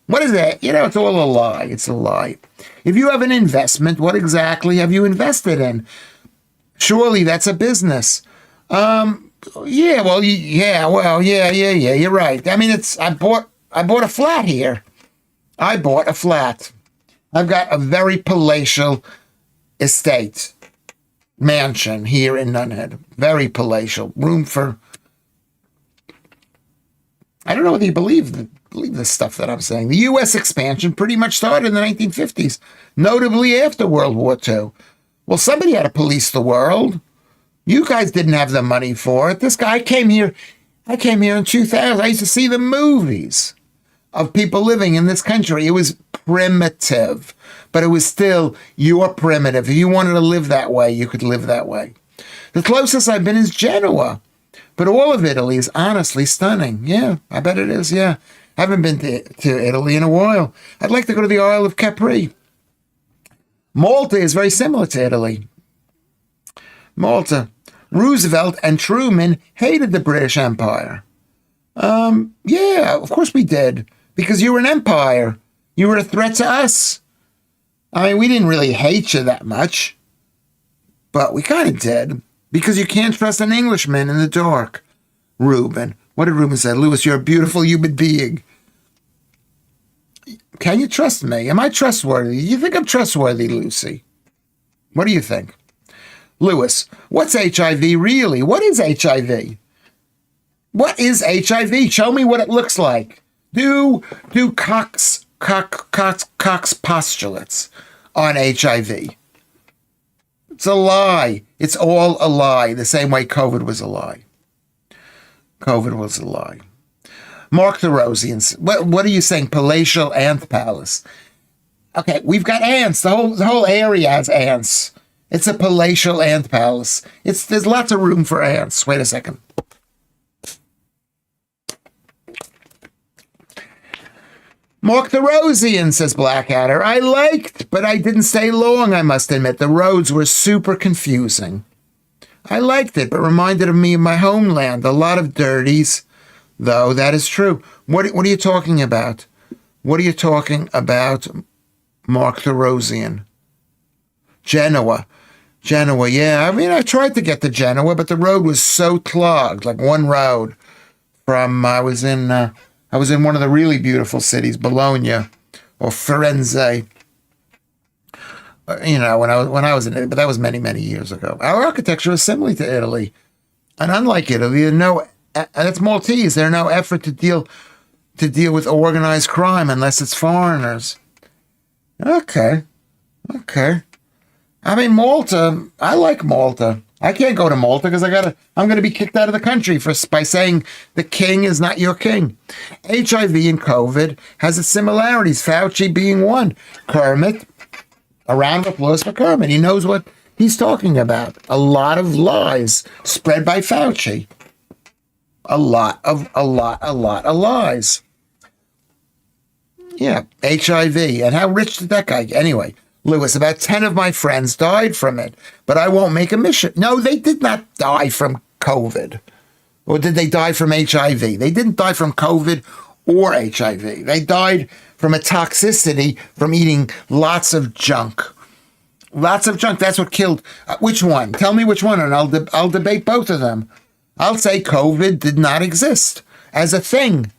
What is that? You know, it's all a lie. It's a lie. If you have an investment, what exactly have you invested in? Surely that's a business. Yeah, well, yeah, well, yeah, you're right. I mean, I bought a flat here. I bought a flat. I've got a very palatial estate mansion here in Nunhead. Very palatial. Room for, I don't know whether you believe this stuff that I'm saying. The U.S. expansion pretty much started in the 1950s, notably after World War II. Well, somebody had to police the world. You guys didn't have the money for it. This guy came here. I came here in 2000. I used to see the movies of people living in this country. It was primitive, but it was still your primitive. If you wanted to live that way, you could live that way. The closest I've been is Genoa, but all of Italy is honestly stunning. Yeah, I bet it is. Yeah, I haven't been to Italy in a while. I'd like to go to the Isle of Capri. Malta is very similar to Italy. Malta. Roosevelt and Truman hated the British Empire. Yeah, of course we did. Because you were an empire. You were a threat to us. I mean, we didn't really hate you that much. But we kind of did. Because you can't trust an Englishman in the dark. Reuben. What did Reuben say? Lewis, you're a beautiful human being. Can you trust me? Am I trustworthy? You think I'm trustworthy, Lucy? What do you think? Lewis, what's HIV really? What is HIV? What is HIV? Show me what it looks like. Do Cox postulates on HIV. It's a lie. It's all a lie. The same way COVID was a lie. COVID was a lie. Mark the Rosians. What are you saying? Palatial ant palace. Okay, we've got ants. The whole area has ants. It's a palatial ant palace. There's lots of room for ants. Wait a second. Mark the Rosian, says Blackadder. I liked, but I didn't stay long, I must admit. The roads were super confusing. I liked it, but reminded me of my homeland. A lot of dirties, though, that is true. What are you talking about? What are you talking about, Mark the Rosian? Genoa, yeah. I mean, I tried to get to Genoa, but the road was so clogged, like one road from, I was in one of the really beautiful cities, Bologna or Firenze. When I was in Italy, but that was many, many years ago. Our architecture is similar to Italy. And unlike Italy, that's Maltese. There's no effort to deal with organized crime unless it's foreigners. Okay. I mean, Malta, I like Malta. I can't go to Malta because I'm going to be kicked out of the country by saying the king is not your king. HIV and COVID has its similarities, Fauci being one. Kermit, a round of applause for Kermit. He knows what he's talking about. A lot of lies spread by Fauci. A lot of lies. Yeah, HIV. And how rich did that guy get? Anyway, Lewis, about 10 of my friends died from it, but I won't make a mission. No, they did not die from COVID. Or did they die from HIV? They didn't die from COVID or HIV. They died from a toxicity from eating lots of junk. Lots of junk. That's what killed. Which one? Tell me which one, and I'll debate both of them. I'll say COVID did not exist as a thing.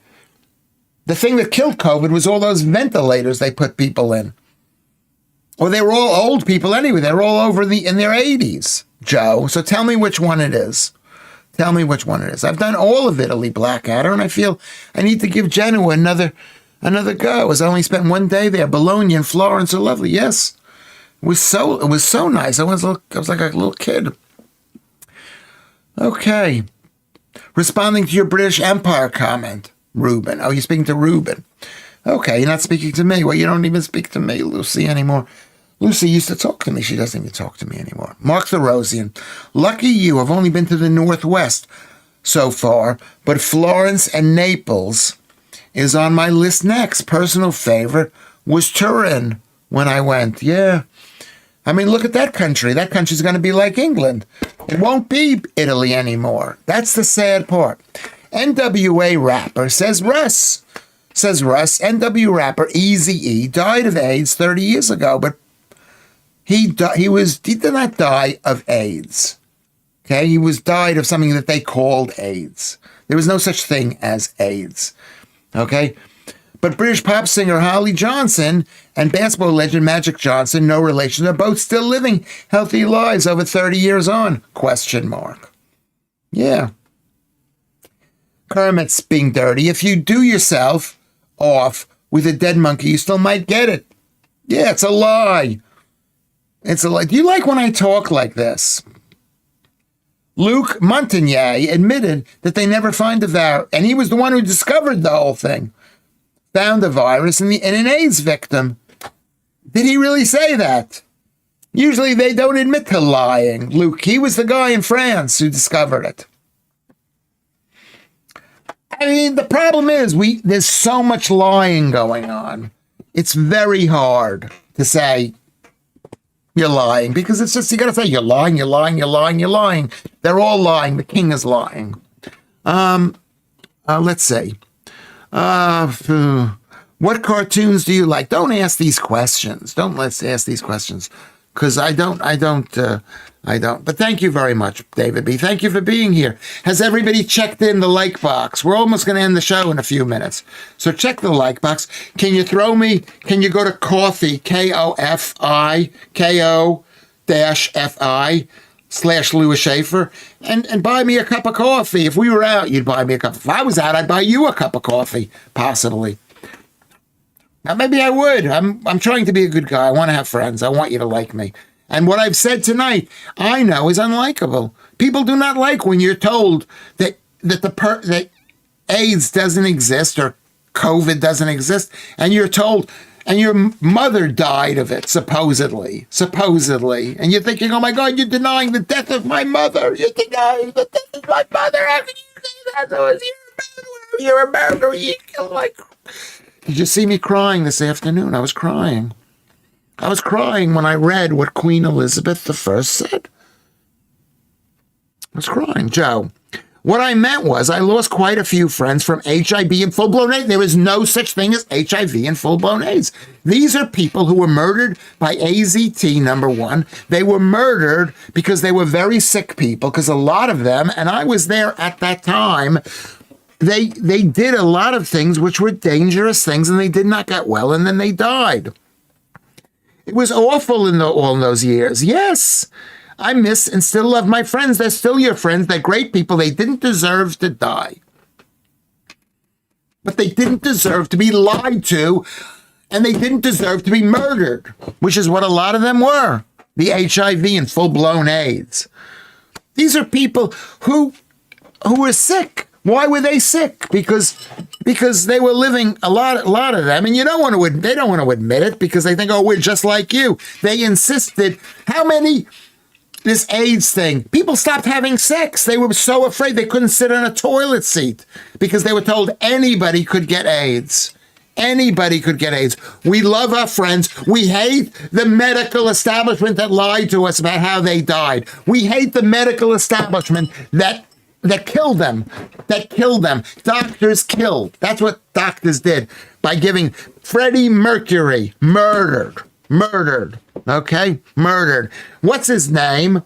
The thing that killed COVID was all those ventilators they put people in. Well, they were all old people anyway. They were all in their 80s, Joe. So tell me which one it is. Tell me which one it is. I've done all of Italy, Blackadder, and I feel I need to give Genoa another go. I only spent one day there. Bologna and Florence are lovely. Yes, it was so nice. I was like a little kid. Okay, responding to your British Empire comment, Reuben. Oh, you're speaking to Reuben. Okay, you're not speaking to me. Well, you don't even speak to me, Lucy, anymore. Lucy used to talk to me. She doesn't even talk to me anymore. Mark the Rosian. Lucky you. I've only been to the Northwest so far, but Florence and Naples is on my list next. Personal favorite was Turin when I went. Yeah. I mean, look at that country. That country's going to be like England. It won't be Italy anymore. That's the sad part. NWA rapper says Russ, NW rapper Eazy-E died of AIDS 30 years ago, but he did not die of AIDS. Okay, he died of something that they called AIDS. There was no such thing as AIDS. Okay, but British pop singer Holly Johnson and basketball legend Magic Johnson, no relation, are both still living healthy lives over 30 years on? Question mark. Yeah. Kermit's being dirty. If you do yourself off with a dead monkey, you still might get it. Yeah, it's a lie. It's a lie. Do you like when I talk like this? Luc Montagnier admitted that they never find the virus, and he was the one who discovered the whole thing. Found the virus in an AIDS victim. Did he really say that? Usually they don't admit to lying. Luc, he was the guy in France who discovered it. I mean, the problem is there's so much lying going on. It's very hard to say you're lying, because it's just, you got to say you're lying, you're lying, you're lying, you're lying. They're all lying. The king is lying. Let's see. What cartoons do you like? Don't ask these questions. Let's ask these questions, because I don't. But thank you very much, David B. Thank you for being here. Has everybody checked in the like box? We're almost going to end the show in a few minutes. So check the like box. Can you go to Ko-fi, Ko-fi/Lewis Schaffer and buy me a cup of coffee. If we were out, you'd buy me a cup. If I was out, I'd buy you a cup of coffee, possibly. Now, maybe I would. I'm trying to be a good guy. I want to have friends. I want you to like me. And what I've said tonight, I know is unlikable. People do not like when you're told that AIDS doesn't exist or COVID doesn't exist, and you're told, and your mother died of it, supposedly, and you're thinking, oh my God, you're denying the death of my mother. You're denying the death of my mother. How can you say that? You're a murderer. You kill like. Did you see me crying this afternoon? I was crying. I was crying when I read what Queen Elizabeth I said. I was crying, Joe. What I meant was I lost quite a few friends from HIV and full-blown AIDS. There is no such thing as HIV and full-blown AIDS. These are people who were murdered by AZT, number one. They were murdered because they were very sick people, because a lot of them, and I was there at that time, they did a lot of things which were dangerous things, and they did not get well, and then they died. It was awful in all those years. Yes, I miss and still love my friends. They're still your friends. They're great people. They didn't deserve to die. But they didn't deserve to be lied to, and they didn't deserve to be murdered, which is what a lot of them were, the HIV and full-blown AIDS. These are people who were sick. Why were they sick? Because they were living a lot of them, and they don't want to admit it, because they think, oh, we're just like you. They insisted. This AIDS thing, people stopped having sex. They were so afraid they couldn't sit on a toilet seat because they were told anybody could get AIDS. Anybody could get AIDS. We love our friends. We hate the medical establishment that lied to us about how they died. We hate the medical establishment that killed them. Doctors killed. That's what doctors did by giving Freddie Mercury murdered. Okay? Murdered. What's his name?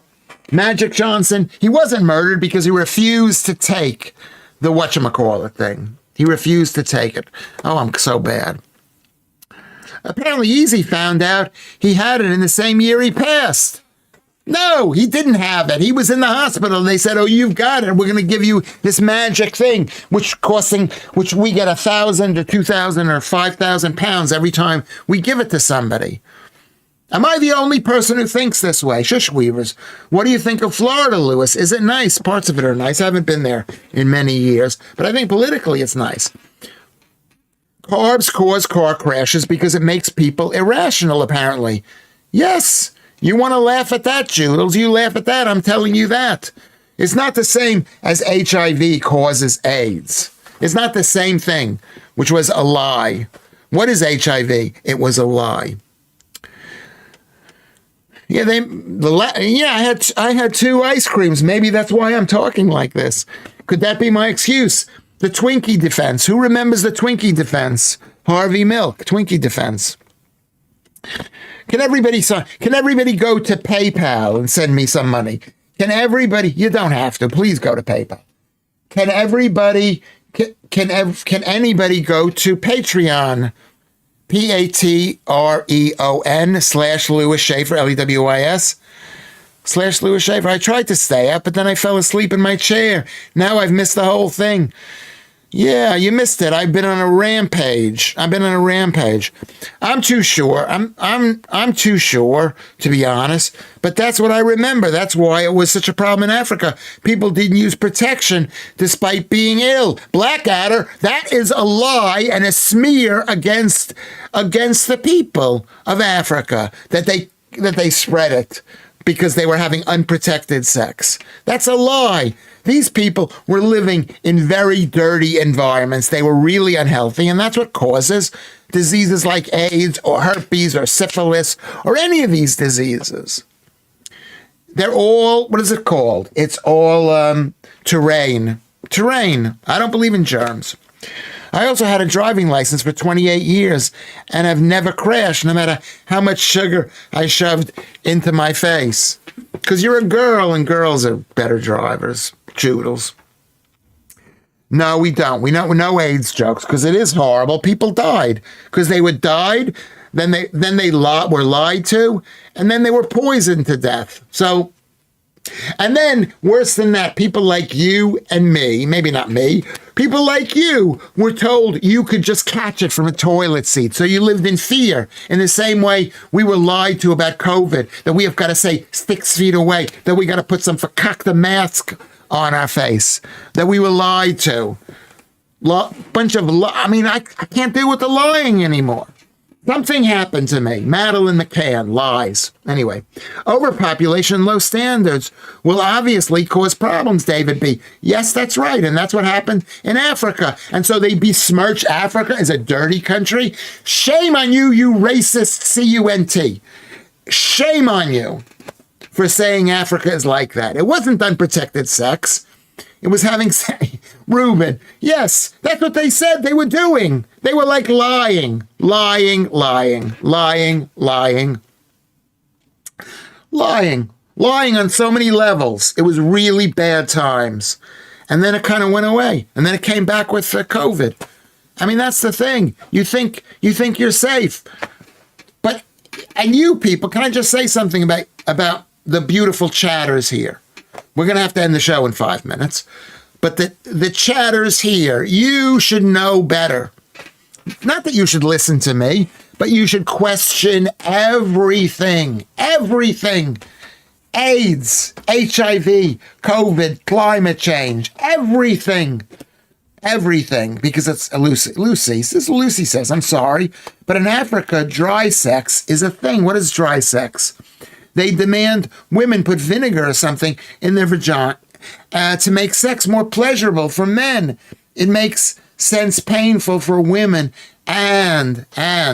Magic Johnson. He wasn't murdered because he refused to take the whatchamacallit thing. He refused to take it. Oh, I'm so bad. Apparently Easy found out he had it in the same year he passed. No, he didn't have it. He was in the hospital. They said, oh, you've got it. We're going to give you this magic thing, which we get 1,000 or 2,000 or 5,000 pounds every time we give it to somebody. Am I the only person who thinks this way? Shush weavers. What do you think of Florida, Lewis? Is it nice? Parts of it are nice. I haven't been there in many years, but I think politically it's nice. Carbs cause car crashes because it makes people irrational, apparently. Yes. You want to laugh at that, Joodles? You laugh at that. I'm telling you that. It's not the same as HIV causes AIDS. It's not the same thing, which was a lie. What is HIV? It was a lie. Yeah, I had 2 ice creams. Maybe that's why I'm talking like this. Could that be my excuse? The Twinkie defense. Who remembers the Twinkie defense? Harvey Milk, Twinkie defense. Can everybody go to PayPal and send me some money? Can everybody, you don't have to, please go to PayPal. Can everybody, can anybody go to Patreon? Patreon/Lewis Schaffer, LEWIS/Lewis Schaffer. I tried to stay up, but then I fell asleep in my chair. Now I've missed the whole thing. Yeah, you missed it. I've been on a rampage. I'm too sure. I'm too sure, to be honest. But that's what I remember. That's why it was such a problem in Africa. People didn't use protection despite being ill. Blackadder, that is a lie and a smear against the people of Africa that they spread it because they were having unprotected sex. That's a lie. These people were living in very dirty environments. They were really unhealthy, and that's what causes diseases like AIDS or herpes or syphilis or any of these diseases. They're all, what is it called? It's all terrain. I don't believe in germs. I also had a driving license for 28 years, and I've never crashed, no matter how much sugar I shoved into my face. Because you're a girl, and girls are better drivers. Joodles. No, we don't. We know no AIDS jokes because it is horrible. People died because they were died, then they were lied to, and then they were poisoned to death. So, and then worse than that, people like you and me, maybe not me, people like you were told you could just catch it from a toilet seat. So you lived in fear. In the same way we were lied to about COVID, that we have got to say 6 feet away, that we got to put some fakakta mask on our face, that we were lied to. I can't deal with the lying anymore. Something happened to me. Madeline McCann, lies. Anyway, overpopulation, low standards will obviously cause problems, David B. Yes, that's right. And that's what happened in Africa. And so they besmirch Africa as a dirty country. Shame on you, you racist CUNT. Shame on you for saying Africa is like that. It wasn't unprotected sex. It was having sex. Reuben, yes, that's what they said they were doing. They were like lying on so many levels. It was really bad times. And then it kind of went away. And then it came back with COVID. I mean, that's the thing. You think you're safe. But, and you people, can I just say something about the beautiful chatters here? We're going to have to end the show in 5 minutes. But the chatters here, you should know better. Not that you should listen to me, but you should question everything. Everything. AIDS, HIV, COVID, climate change, everything. Everything. Because it's Lucy. This is what Lucy says. I'm sorry. But in Africa, dry sex is a thing. What is dry sex? They demand women put vinegar or something in their vagina to make sex more pleasurable for men. It makes sense painful for women. And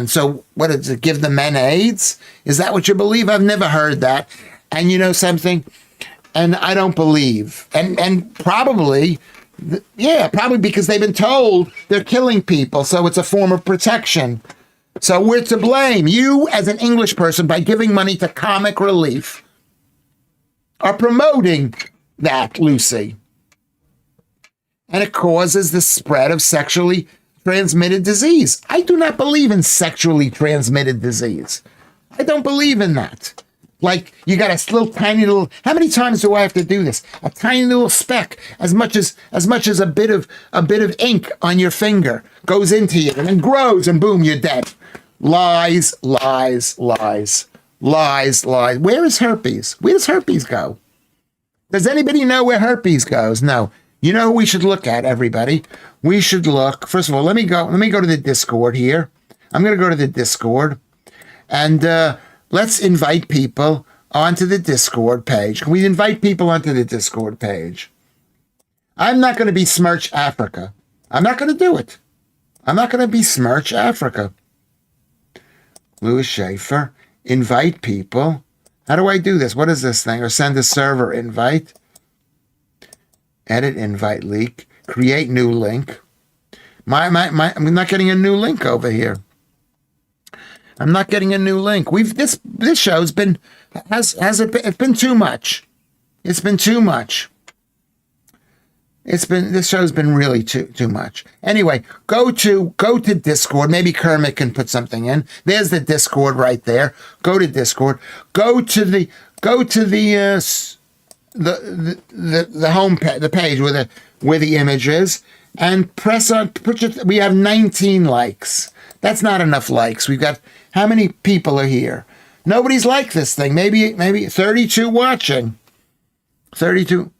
so what does it give the men AIDS? Is that what you believe? I've never heard that. And you know something? And I don't believe. And probably, probably because they've been told they're killing people. So it's a form of protection. So we're to blame. You, as an English person, by giving money to Comic Relief, are promoting that, Lucy. And it causes the spread of sexually transmitted disease. I do not believe in sexually transmitted disease. I don't believe in that. Like, you got a little tiny little, how many times do I have to do this? A tiny little speck, as much as a bit of ink on your finger goes into you and then grows and boom, you're dead. Lies. Where is herpes? Where does herpes go? Does anybody know where herpes goes? No. You know who we should look at, everybody? We should look, first of all, let me go to the Discord here. I'm going to go to the Discord and let's invite people onto the Discord page. Can we invite people onto the Discord page? I'm not going to besmirch Africa. I'm not going to do it. I'm not going to besmirch Africa. Lewis Schaffer, invite people. How do I do this? What is this thing? Or send a server invite. Edit invite leak. Create new link. I'm not getting a new link over here. I'm not getting a new link. This show's been, it's been too much. It's been too much. This show's been really too much. Anyway, go to Discord. Maybe Kermit can put something in. There's the Discord right there. Go to Discord. Go to the home the page where the image is, and press on. We have 19 likes. That's not enough likes. We've got, how many people are here? Nobody's liked this thing. Maybe 32 watching. 32.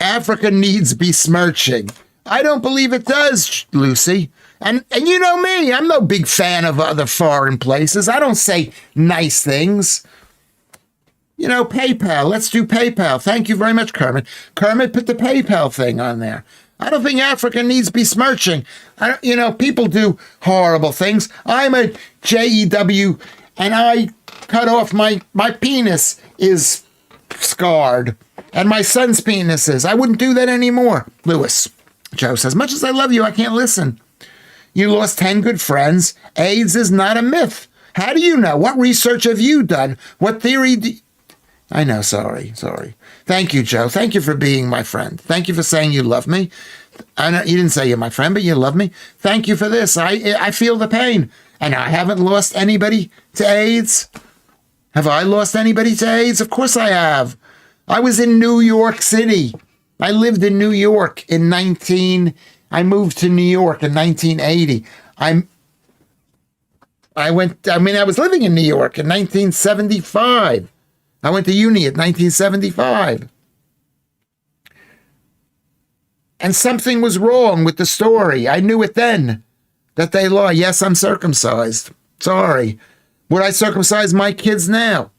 Africa needs besmirching. I don't believe it does, Lucy. And you know me, I'm no big fan of other foreign places. I don't say nice things. You know, PayPal. Let's do PayPal. Thank you very much, Kermit. Kermit, put the PayPal thing on there. I don't think Africa needs besmirching. People do horrible things. I'm a JEW, and I cut off my penis is scarred. And my son's penis is. I wouldn't do that anymore. Lewis. Joe says, much as I love you, I can't listen. You lost 10 good friends. AIDS is not a myth. How do you know? What research have you done? What theory I know, sorry. Thank you, Joe. Thank you for being my friend. Thank you for saying you love me. I know you didn't say you're my friend, but you love me. Thank you for this. I feel the pain. And I haven't lost anybody to AIDS. Have I lost anybody to AIDS? Of course I have. I was in New York City. I lived in New York I moved to New York in 1980. I was living in New York in 1975. I went to uni at 1975. And something was wrong with the story. I knew it then that they lie. Yes, I'm circumcised. Sorry. Would I circumcise my kids now?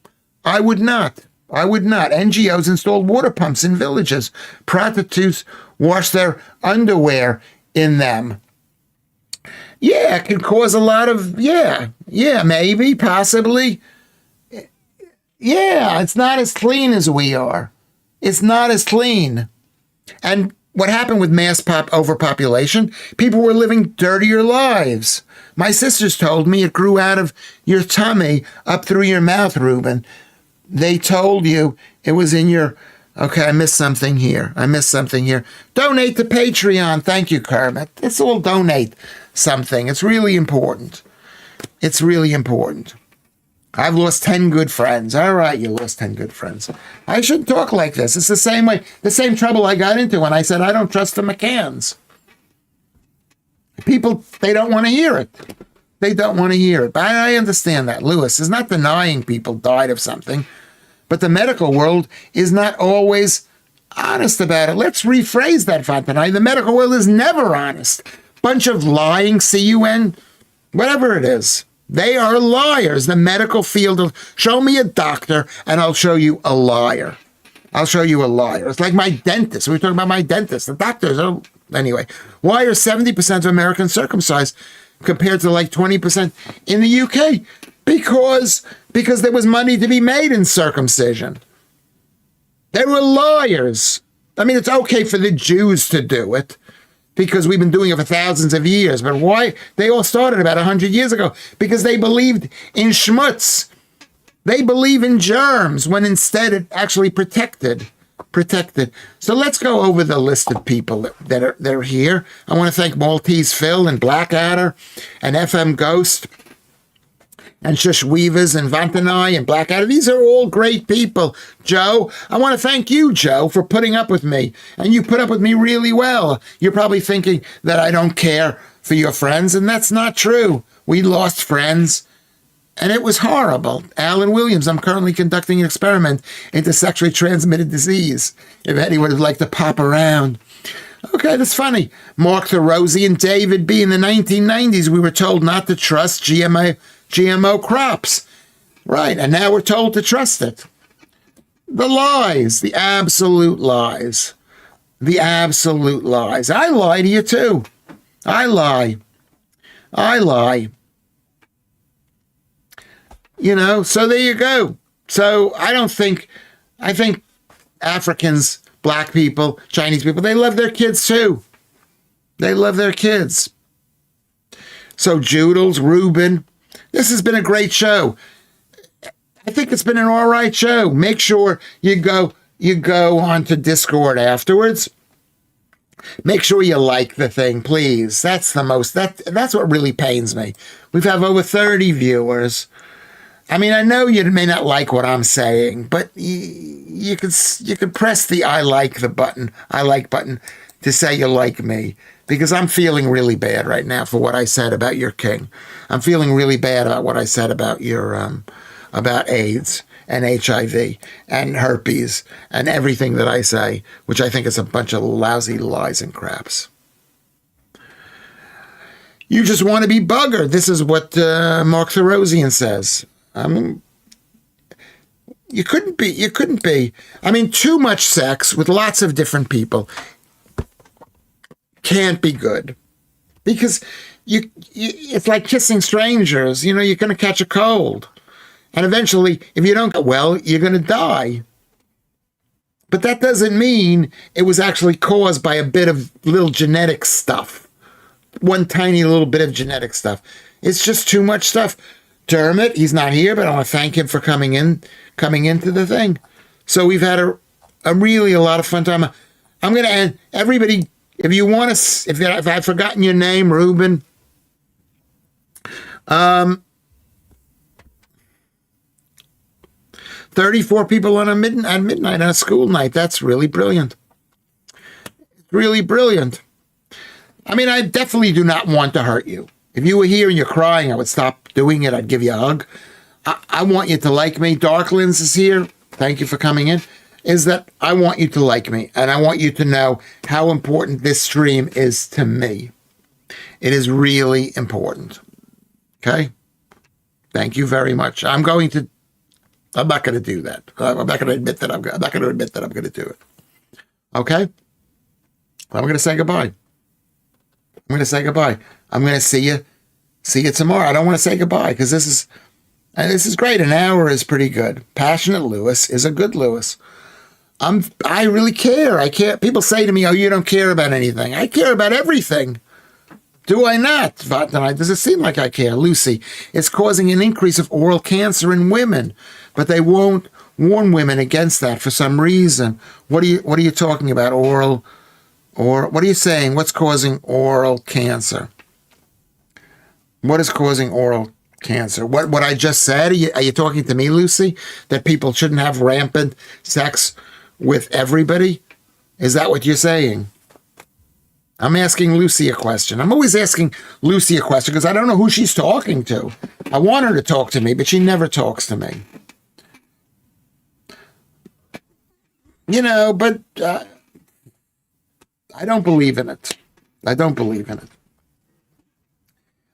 I would not. NGOs installed water pumps in villages. Prostitutes wash their underwear in them. Yeah, it can cause a lot of, maybe, possibly. Yeah, it's not as clean as we are. It's not as clean. And what happened with mass overpopulation? People were living dirtier lives. My sisters told me it grew out of your tummy up through your mouth, Reuben. They told you it was in your... Okay, I missed something here. Donate to Patreon. Thank you, Kermit. Let's all donate something. It's really important. I've lost 10 good friends. All right, you lost 10 good friends. I shouldn't talk like this. It's the same way, the same trouble I got into when I said I don't trust the McCanns. People, they don't want to hear it. But I understand that. Lewis is not denying people died of something, but the medical world is not always honest about it. Let's rephrase that for tonight. The medical world is never honest. Bunch of lying, CUN, whatever it is. They are liars. The medical field. Show me a doctor and I'll show you a liar. It's like my dentist. We were talking about my dentist. The doctors are... Anyway, why are 70% of Americans circumcised compared to like 20% in the UK? Because there was money to be made in circumcision. They were liars. I mean, it's okay for the Jews to do it because we've been doing it for thousands of years. But why? They all started about 100 years ago because they believed in schmutz. They believe in germs when instead it actually protected. So let's go over the list of people that are here. I want to thank Maltese Phil and Blackadder and FM Ghost and Shush Weavers and Vantanai and Blackadder. These are all great people. Joe, I want to thank you, Joe, for putting up with me. And you put up with me really well. You're probably thinking that I don't care for your friends, and that's not true. We lost friends. And it was horrible. Alan Williams, I'm currently conducting an experiment into sexually transmitted disease. If anyone would like to pop around. Okay, that's funny. Mark the Rosie and David B. In the 1990s, we were told not to trust GMO crops. Right, and now we're told to trust it. The lies, the absolute lies. I lie to you too. I lie. So there you go. So I think Africans, black people, Chinese people, they love their kids too. So Joodles, Reuben, this has been a great show. I think it's been an all right show. Make sure you go you go onto Discord afterwards. Make sure you like the thing, please. That's what really pains me. We've have over 30 viewers. I mean, I know you may not like what I'm saying, but you could press the I like button to say you like me, because I'm feeling really bad right now for what I said about your king. I'm feeling really bad about what I said about your about AIDS and HIV and herpes and everything that I say, which I think is a bunch of lousy lies and craps. You just want to be buggered. This is what Mark Therosian says. You couldn't be. I mean, too much sex with lots of different people can't be good, because it's like kissing strangers. You know, you're going to catch a cold. And eventually, if you don't get well, you're going to die. But that doesn't mean it was actually caused by a bit of little genetic stuff. One tiny little bit of genetic stuff. It's just too much stuff. Dermot, he's not here, but I want to thank him for coming into the thing. So we've had a lot of fun time. I'm going to end. Everybody, if you want to, if I've forgotten your name, Ruben, 34 people on midnight on a school night. That's really brilliant. Really brilliant. I mean, I definitely do not want to hurt you. If you were here and you're crying, I would stop doing it. I'd give you a hug. I want you to like me. Darklands is here. Thank you for coming in. Is that I want you to like me, and I want you to know how important this stream is to me. It is really important. Okay? Thank you very much. I'm not going to do that. I'm not going to admit that I'm going to do it. Okay? I'm going to say goodbye. I'm going to see you tomorrow. I don't want to say goodbye because this is great. An hour is pretty good. Passionate Lewis is a good Lewis. I really care. I care. People say to me, "Oh, you don't care about anything." I care about everything. Do I not? Does it seem like I care? Lucy, it's causing an increase of oral cancer in women, but they won't warn women against that for some reason. What are you talking about? Oral, or what are you saying? What's causing oral cancer? What is causing oral cancer? What I just said? Are you talking to me, Lucy? That people shouldn't have rampant sex with everybody? Is that what you're saying? I'm asking Lucy a question. I'm always asking Lucy a question because I don't know who she's talking to. I want her to talk to me, but she never talks to me. You know, but I don't believe in it.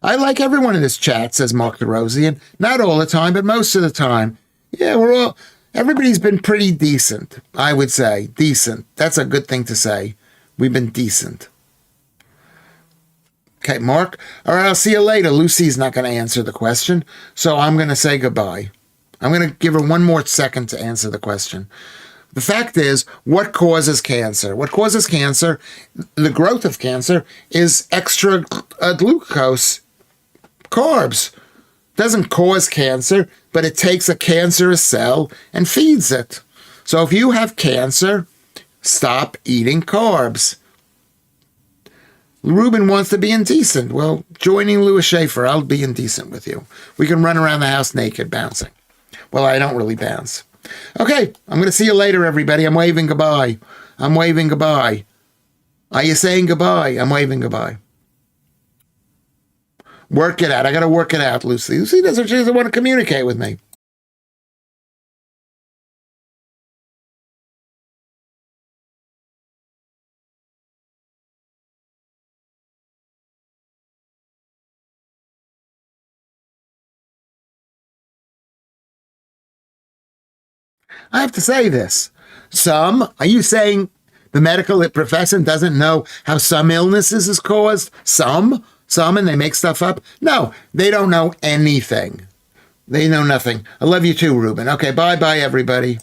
I like everyone in this chat, says Mark the Rosian. Not all the time, but most of the time. Yeah, everybody's been pretty decent, I would say. Decent. That's a good thing to say. We've been decent. Okay, Mark. All right, I'll see you later. Lucy's not going to answer the question, so I'm going to say goodbye. I'm going to give her one more second to answer the question. The fact is, what causes cancer? What causes cancer, the growth of cancer, is extra glucose, carbs. Doesn't cause cancer, but it takes a cancerous cell and feeds it. So if you have cancer, stop eating carbs. Ruben wants to be indecent. Well, joining Lewis Schaffer, I'll be indecent with you. We can run around the house naked bouncing. Well, I don't really bounce. Okay, I'm going to see you later, everybody. I'm waving goodbye. Are you saying goodbye? I'm waving goodbye. Work it out. I got to work it out, Lucy. Lucy doesn't want to communicate with me. I have to say this. Are you saying the medical profession doesn't know how some illnesses is caused? Some, and they make stuff up? No, they don't know anything. They know nothing. I love you too, Ruben. Okay, bye-bye, everybody.